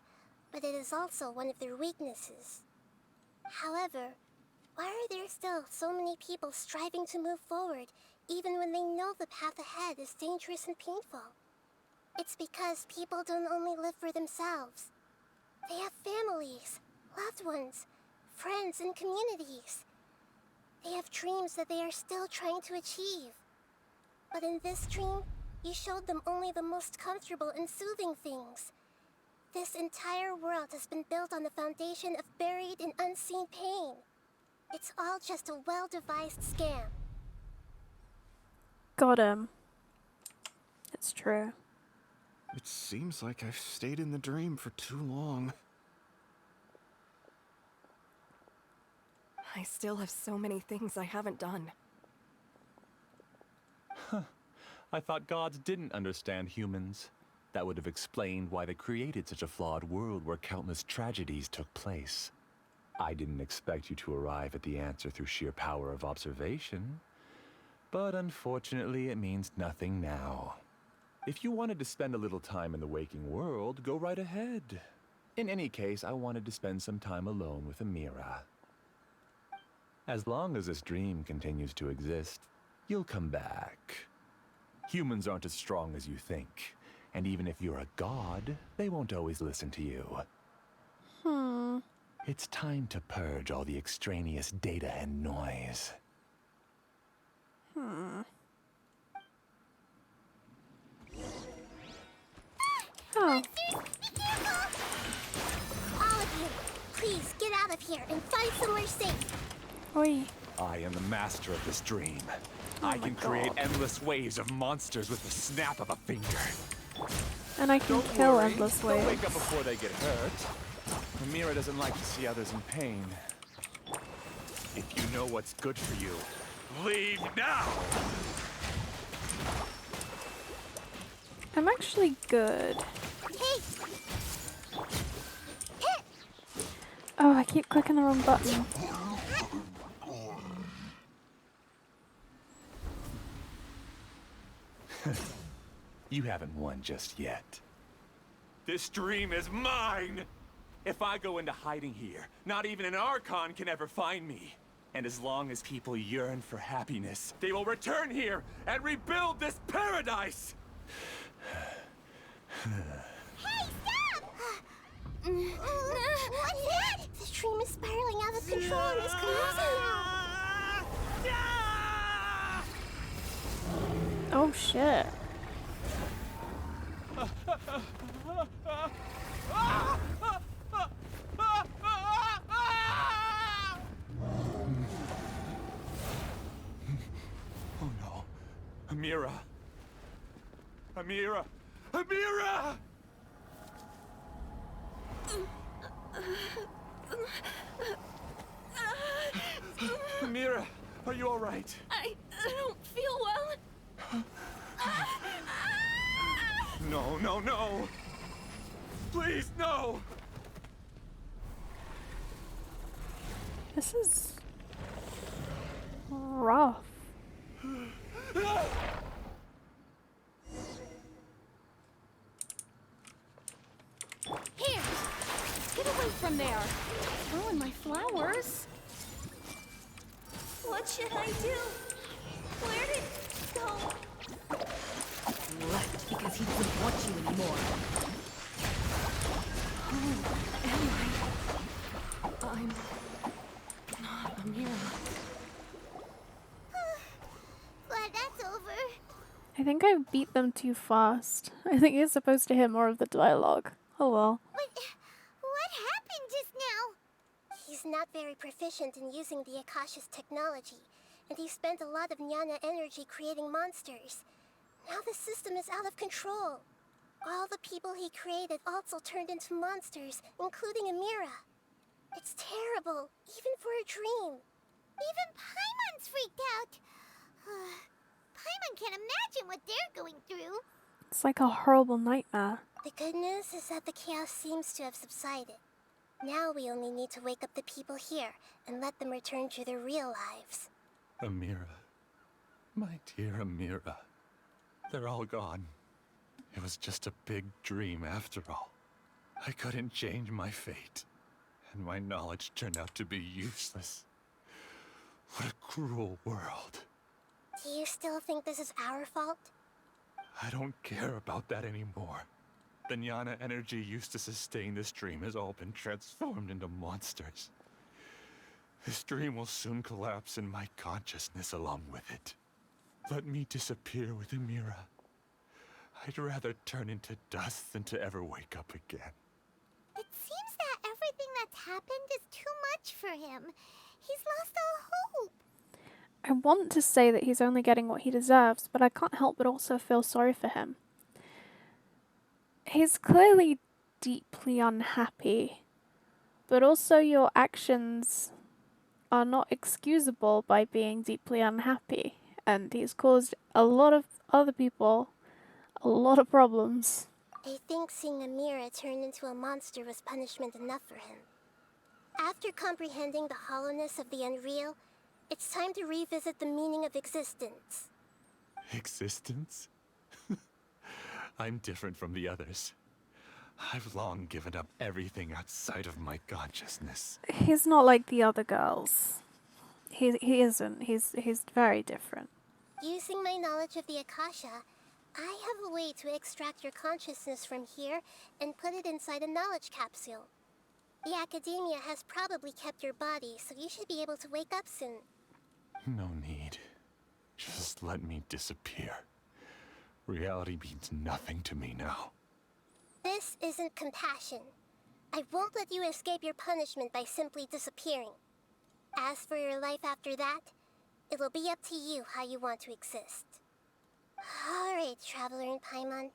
but it is also one of their weaknesses. However, why are there still so many people striving to move forward even when they know the path ahead is dangerous and painful? It's because people don't only live for themselves. They have families, loved ones, friends, and communities. They have dreams that they are still trying to achieve. But in this dream, you showed them only the most comfortable and soothing things. This entire world has been built on the foundation of buried and unseen pain. It's all just a well-devised scam. Got him. It's true. It seems like I've stayed in the dream for too long. I still have so many things I haven't done. I thought gods didn't understand humans. That would have explained why they created such a flawed world where countless tragedies took place. I didn't expect you to arrive at the answer through sheer power of observation. But unfortunately, it means nothing now. If you wanted to spend a little time in the waking world, go right ahead. In any case, I wanted to spend some time alone with Amira. As long as this dream continues to exist, you'll come back. Humans aren't as strong as you think, and even if you're a god, they won't always listen to you. It's time to purge all the extraneous data and noise. Oh. All of you, please get out of here and find somewhere safe. Oi. I am the master of this dream. Oh I my can create God. endless waves of monsters with the snap of a finger. And I can Don't kill worry, endless they'll waves. wake up before they get hurt. Amira doesn't like to see others in pain. If you know what's good for you, leave now! I'm actually good. Hey! Oh, I keep clicking the wrong button. You haven't won just yet. This dream is mine! If I go into hiding here, not even an Archon can ever find me. And as long as people yearn for happiness, they will return here and rebuild this paradise! Hey, stop! What's that? The dream is spiraling out of control and is collapsing now. Oh shit. Oh no. Amira. Amira! Amira! Amira, are you all right? I don't feel well. No, no, no! Please, no! This is rough. Here! Get away from there! Ruin my flowers! What should I do? Where did it go? Left because he doesn't want you anymore. Who am I? I'm not Amira. Glad that's over. I think I beat them too fast. I think you're supposed to hear more of the dialogue. Oh well. What happened just now? He's not very proficient in using the Akasha's technology, and he spent a lot of Jnana energy creating monsters. Now the system is out of control. All the people he created also turned into monsters, including Amira. It's terrible, even for a dream. Even Paimon's freaked out. Paimon can't imagine what they're going through. It's like a horrible nightmare. The good news is that the chaos seems to have subsided. Now we only need to wake up the people here and let them return to their real lives. Amira. My dear Amira. They're all gone. It was just a big dream after all. I couldn't change my fate, and my knowledge turned out to be useless. What a cruel world. Do you still think this is our fault? I don't care about that anymore. The Jnana energy used to sustain this dream has all been transformed into monsters. This dream will soon collapse and my consciousness along with it. Let me disappear with Amira. I'd rather turn into dust than to ever wake up again. It seems that everything that's happened is too much for him. He's lost all hope. I want to say that he's only getting what he deserves, but I can't help but also feel sorry for him. He's clearly deeply unhappy, but also your actions are not excusable by being deeply unhappy, and he's caused a lot of other people a lot of problems. I think seeing Amira turn into a monster was punishment enough for him. After comprehending the hollowness of the unreal, it's time to revisit the meaning of existence. Existence? I'm different from the others. I've long given up everything outside of my consciousness. He's not like the other girls. He isn't. He's very different. Using my knowledge of the Akasha, I have a way to extract your consciousness from here and put it inside a knowledge capsule. The Academia has probably kept your body, so you should be able to wake up soon. No need. Just let me disappear. Reality means nothing to me now. This isn't compassion. I won't let you escape your punishment by simply disappearing. As for your life after that, it'll be up to you how you want to exist. Alright, Traveler and Paimon,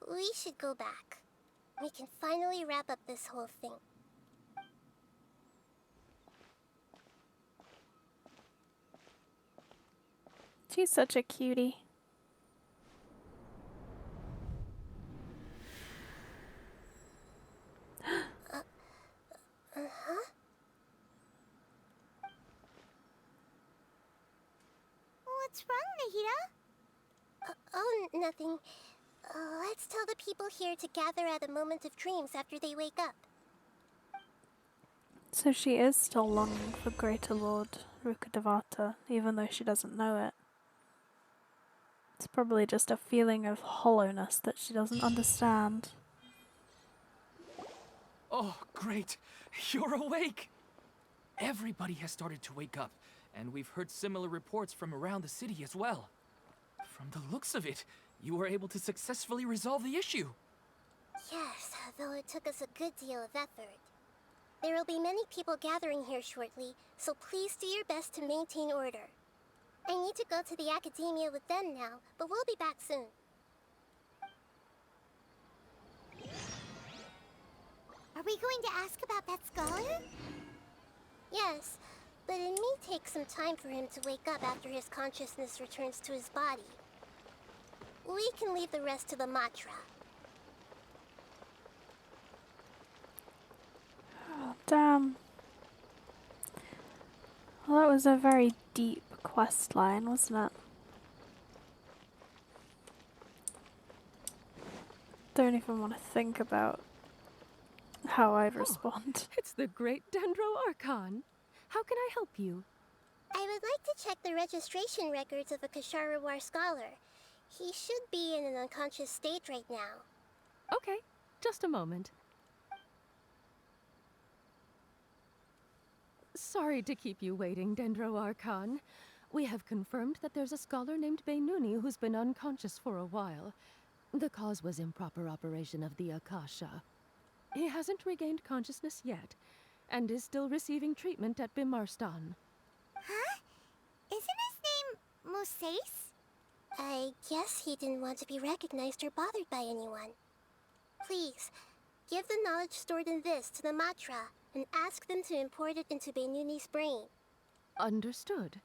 we should go back. We can finally wrap up this whole thing. She's such a cutie. What's wrong, Nahida? Oh, nothing. Let's tell the people here to gather at a moment of dreams after they wake up. So she is still longing for Greater Lord Rukkhadevata, even though she doesn't know it. It's probably just a feeling of hollowness that she doesn't understand. Oh, great! You're awake! Everybody has started to wake up, and we've heard similar reports from around the city as well. From the looks of it, you were able to successfully resolve the issue. Yes, though it took us a good deal of effort. There will be many people gathering here shortly, so please do your best to maintain order. I need to go to the Academia with them now, but we'll be back soon. Are we going to ask about that scholar? Yes, but it may take some time for him to wake up after his consciousness returns to his body. We can leave the rest to the Matra. Oh, damn. Well, that was a very deep quest line, wasn't it? Don't even want to think about how I'd respond. It's the great Dendro Archon. How can I help you? I would like to check the registration records of a Kasharawar scholar. He should be in an unconscious state right now. Okay, just a moment. Sorry to keep you waiting, Dendro Archon. We have confirmed that there's a scholar named Beinuni who's been unconscious for a while. The cause was improper operation of the Akasha. He hasn't regained consciousness yet, and is still receiving treatment at Bimarstan. Huh? Isn't his name Moses? I guess he didn't want to be recognized or bothered by anyone. Please, give the knowledge stored in this to the Matra and ask them to import it into Beinuni's brain. Understood.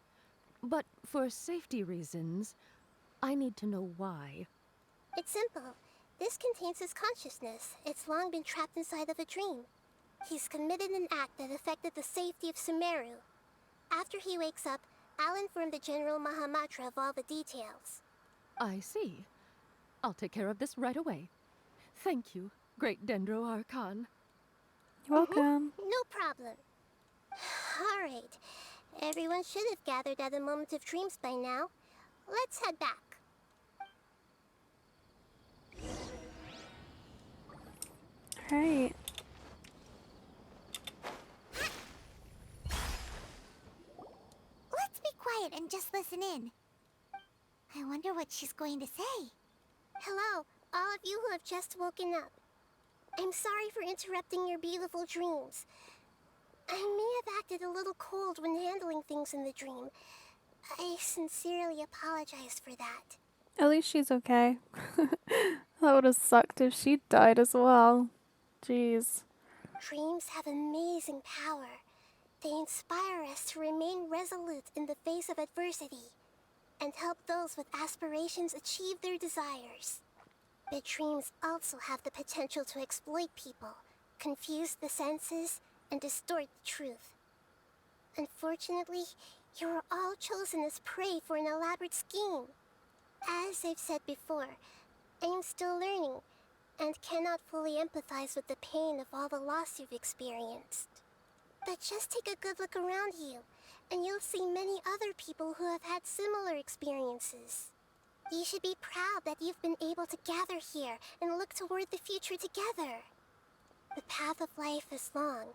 But for safety reasons, I need to know why. It's simple. This contains his consciousness. It's long been trapped inside of a dream. He's committed an act that affected the safety of Sumeru. After he wakes up, I'll inform the General Mahamatra of all the details. I see. I'll take care of this right away. Thank you, Great Dendro Archon. You're welcome. No problem. All right. Everyone should have gathered at a moment of dreams by now. Let's head back. Alright. Let's be quiet and just listen in. I wonder what she's going to say. Hello, all of you who have just woken up. I'm sorry for interrupting your beautiful dreams. I may have acted a little cold when handling things in the dream. I sincerely apologize for that. At least she's okay. That would have sucked if she died as well. Jeez. Dreams have amazing power. They inspire us to remain resolute in the face of adversity and help those with aspirations achieve their desires. But dreams also have the potential to exploit people, confuse the senses, and distort the truth. Unfortunately, you were all chosen as prey for an elaborate scheme. As I've said before, I am still learning and cannot fully empathize with the pain of all the loss you've experienced. But just take a good look around you, and you'll see many other people who have had similar experiences. You should be proud that you've been able to gather here and look toward the future together. The path of life is long,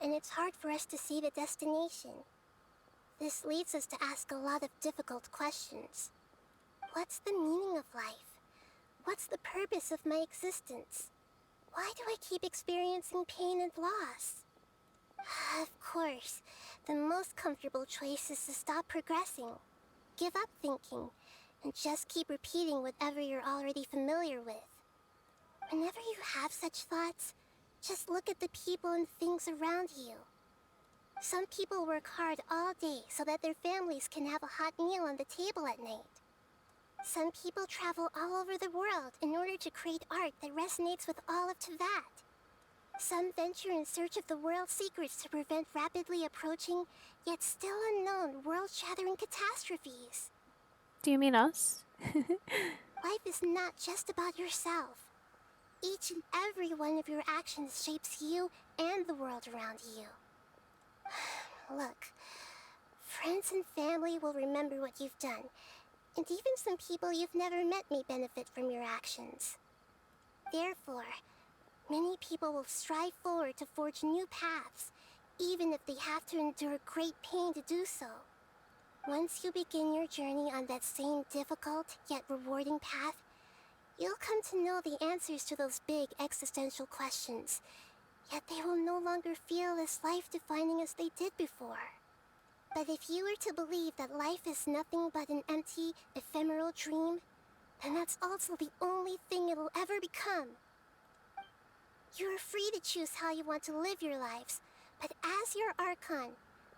and it's hard for us to see the destination. This leads us to ask a lot of difficult questions. What's the meaning of life? What's the purpose of my existence? Why do I keep experiencing pain and loss? Of course, the most comfortable choice is to stop progressing, give up thinking, and just keep repeating whatever you're already familiar with. Whenever you have such thoughts, just look at the people and things around you. Some people work hard all day so that their families can have a hot meal on the table at night. Some people travel all over the world in order to create art that resonates with all of Teyvat. Some venture in search of the world's secrets to prevent rapidly approaching, yet still unknown, world-shattering catastrophes. Do you mean us? Life is not just about yourself. Each and every one of your actions shapes you and the world around you. Look, friends and family will remember what you've done, and even some people you've never met may benefit from your actions. Therefore, many people will strive forward to forge new paths, even if they have to endure great pain to do so. Once you begin your journey on that same difficult yet rewarding path, you'll come to know the answers to those big existential questions, yet they will no longer feel as life-defining as they did before. But if you were to believe that life is nothing but an empty, ephemeral dream, then that's also the only thing it'll ever become. You are free to choose how you want to live your lives, but as your Archon,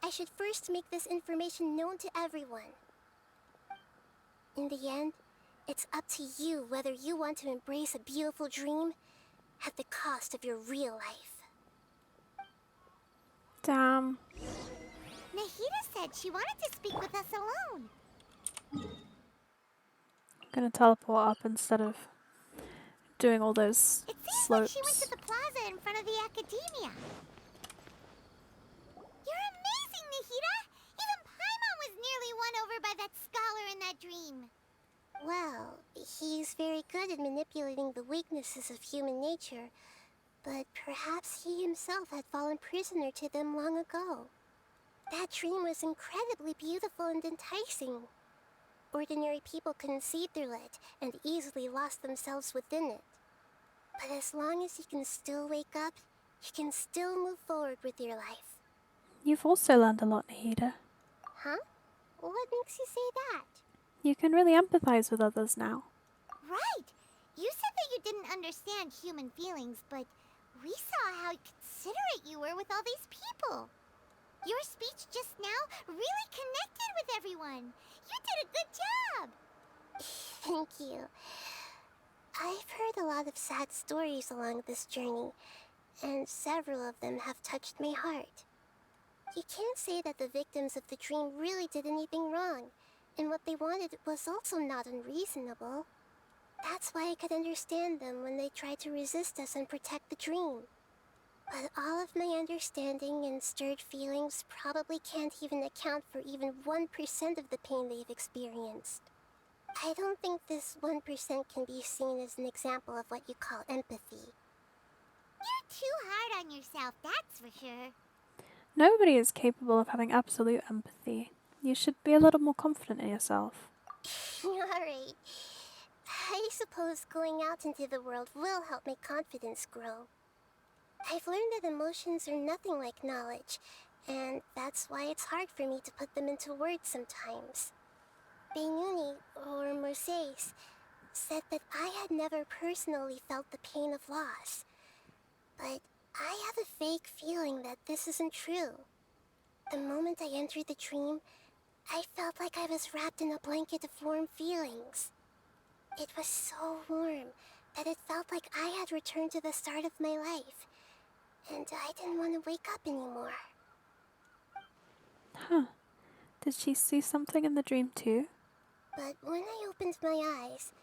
I should first make this information known to everyone. In the end, it's up to you whether you want to embrace a beautiful dream at the cost of your real life. Damn. Nahida said she wanted to speak with us alone. I'm gonna teleport up instead of doing all those It seems slopes. like she went to the plaza in front of the academia. You're amazing, Nahida! Even Paimon weaknesses of human nature, but perhaps he himself had fallen prisoner to them long ago. That dream was incredibly beautiful and enticing. Ordinary people couldn't see through it and easily lost themselves within it. But as long as you can still wake up, you can still move forward with your life. You've also learned a lot, Nahida. Huh? What makes you say that? You can really empathize with others now. Right! You said that you didn't understand human feelings, but we saw how considerate you were with all these people. Your speech just now really connected with everyone. You did a good job. Thank you. I've heard a lot of sad stories along this journey, and several of them have touched my heart. You can't say that the victims of the dream really did anything wrong, and what they wanted was also not unreasonable. That's why I could understand them when they tried to resist us and protect the dream. But all of my understanding and stirred feelings probably can't even account for even 1% of the pain they've experienced. I don't think this 1% can be seen as an example of what you call empathy. You're too hard on yourself, that's for sure. Nobody is capable of having absolute empathy. You should be a little more confident in yourself. Alright. I suppose going out into the world will help my confidence grow. I've learned that emotions are nothing like knowledge, and that's why it's hard for me to put them into words sometimes. Benuni, or Mercedes, said that I had never personally felt the pain of loss. But I have a vague feeling that this isn't true. The moment I entered the dream, I felt like I was wrapped in a blanket of warm feelings. It was so warm that it felt like I had returned to the start of my life, and I didn't want to wake up anymore. Huh. Did she see something in the dream too? But when I opened my eyes,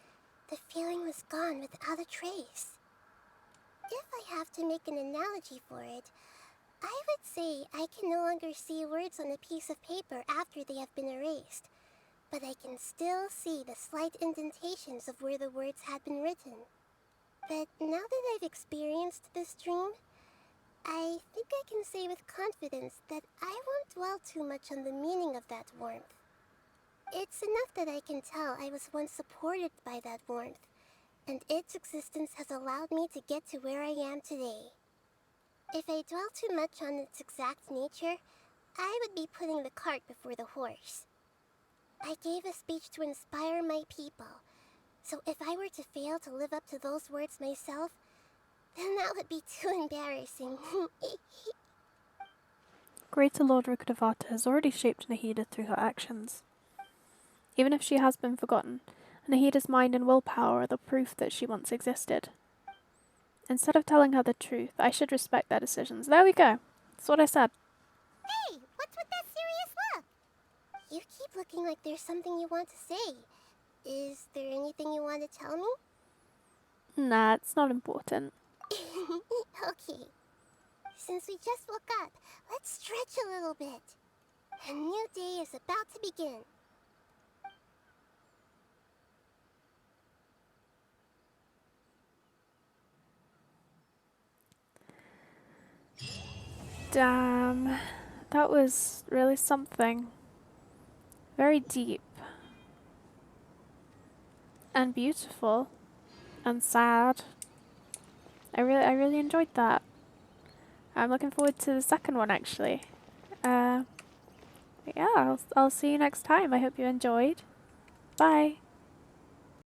the feeling was gone without a trace. If I have to make an analogy for it, I would say I can no longer see words on a piece of paper after they have been erased, but I can still see the slight indentations of where the words had been written. But now that I've experienced this dream, I think I can say with confidence that I won't dwell too much on the meaning of that warmth. It's enough that I can tell I was once supported by that warmth, and its existence has allowed me to get to where I am today. If I dwell too much on its exact nature, I would be putting the cart before the horse. I gave a speech to inspire my people, so if I were to fail to live up to those words myself, then that would be too embarrassing. Greater Lord Rukkhadevata has already shaped Nahida through her actions. Even if she has been forgotten, Nahida's mind and willpower are the proof that she once existed. Instead of telling her the truth, I should respect their decisions. There we go. That's what I said. Hey, what's with that serious look? You keep looking like there's something you want to say. Is there anything you want to tell me? Nah, it's not important. Okay. Since we just woke up, let's stretch a little bit. A new day is about to begin. Damn. That was really something. Very deep. And beautiful. And sad. I really enjoyed that. I'm looking forward to the second one actually. Yeah, I'll see you next time. I hope you enjoyed. Bye.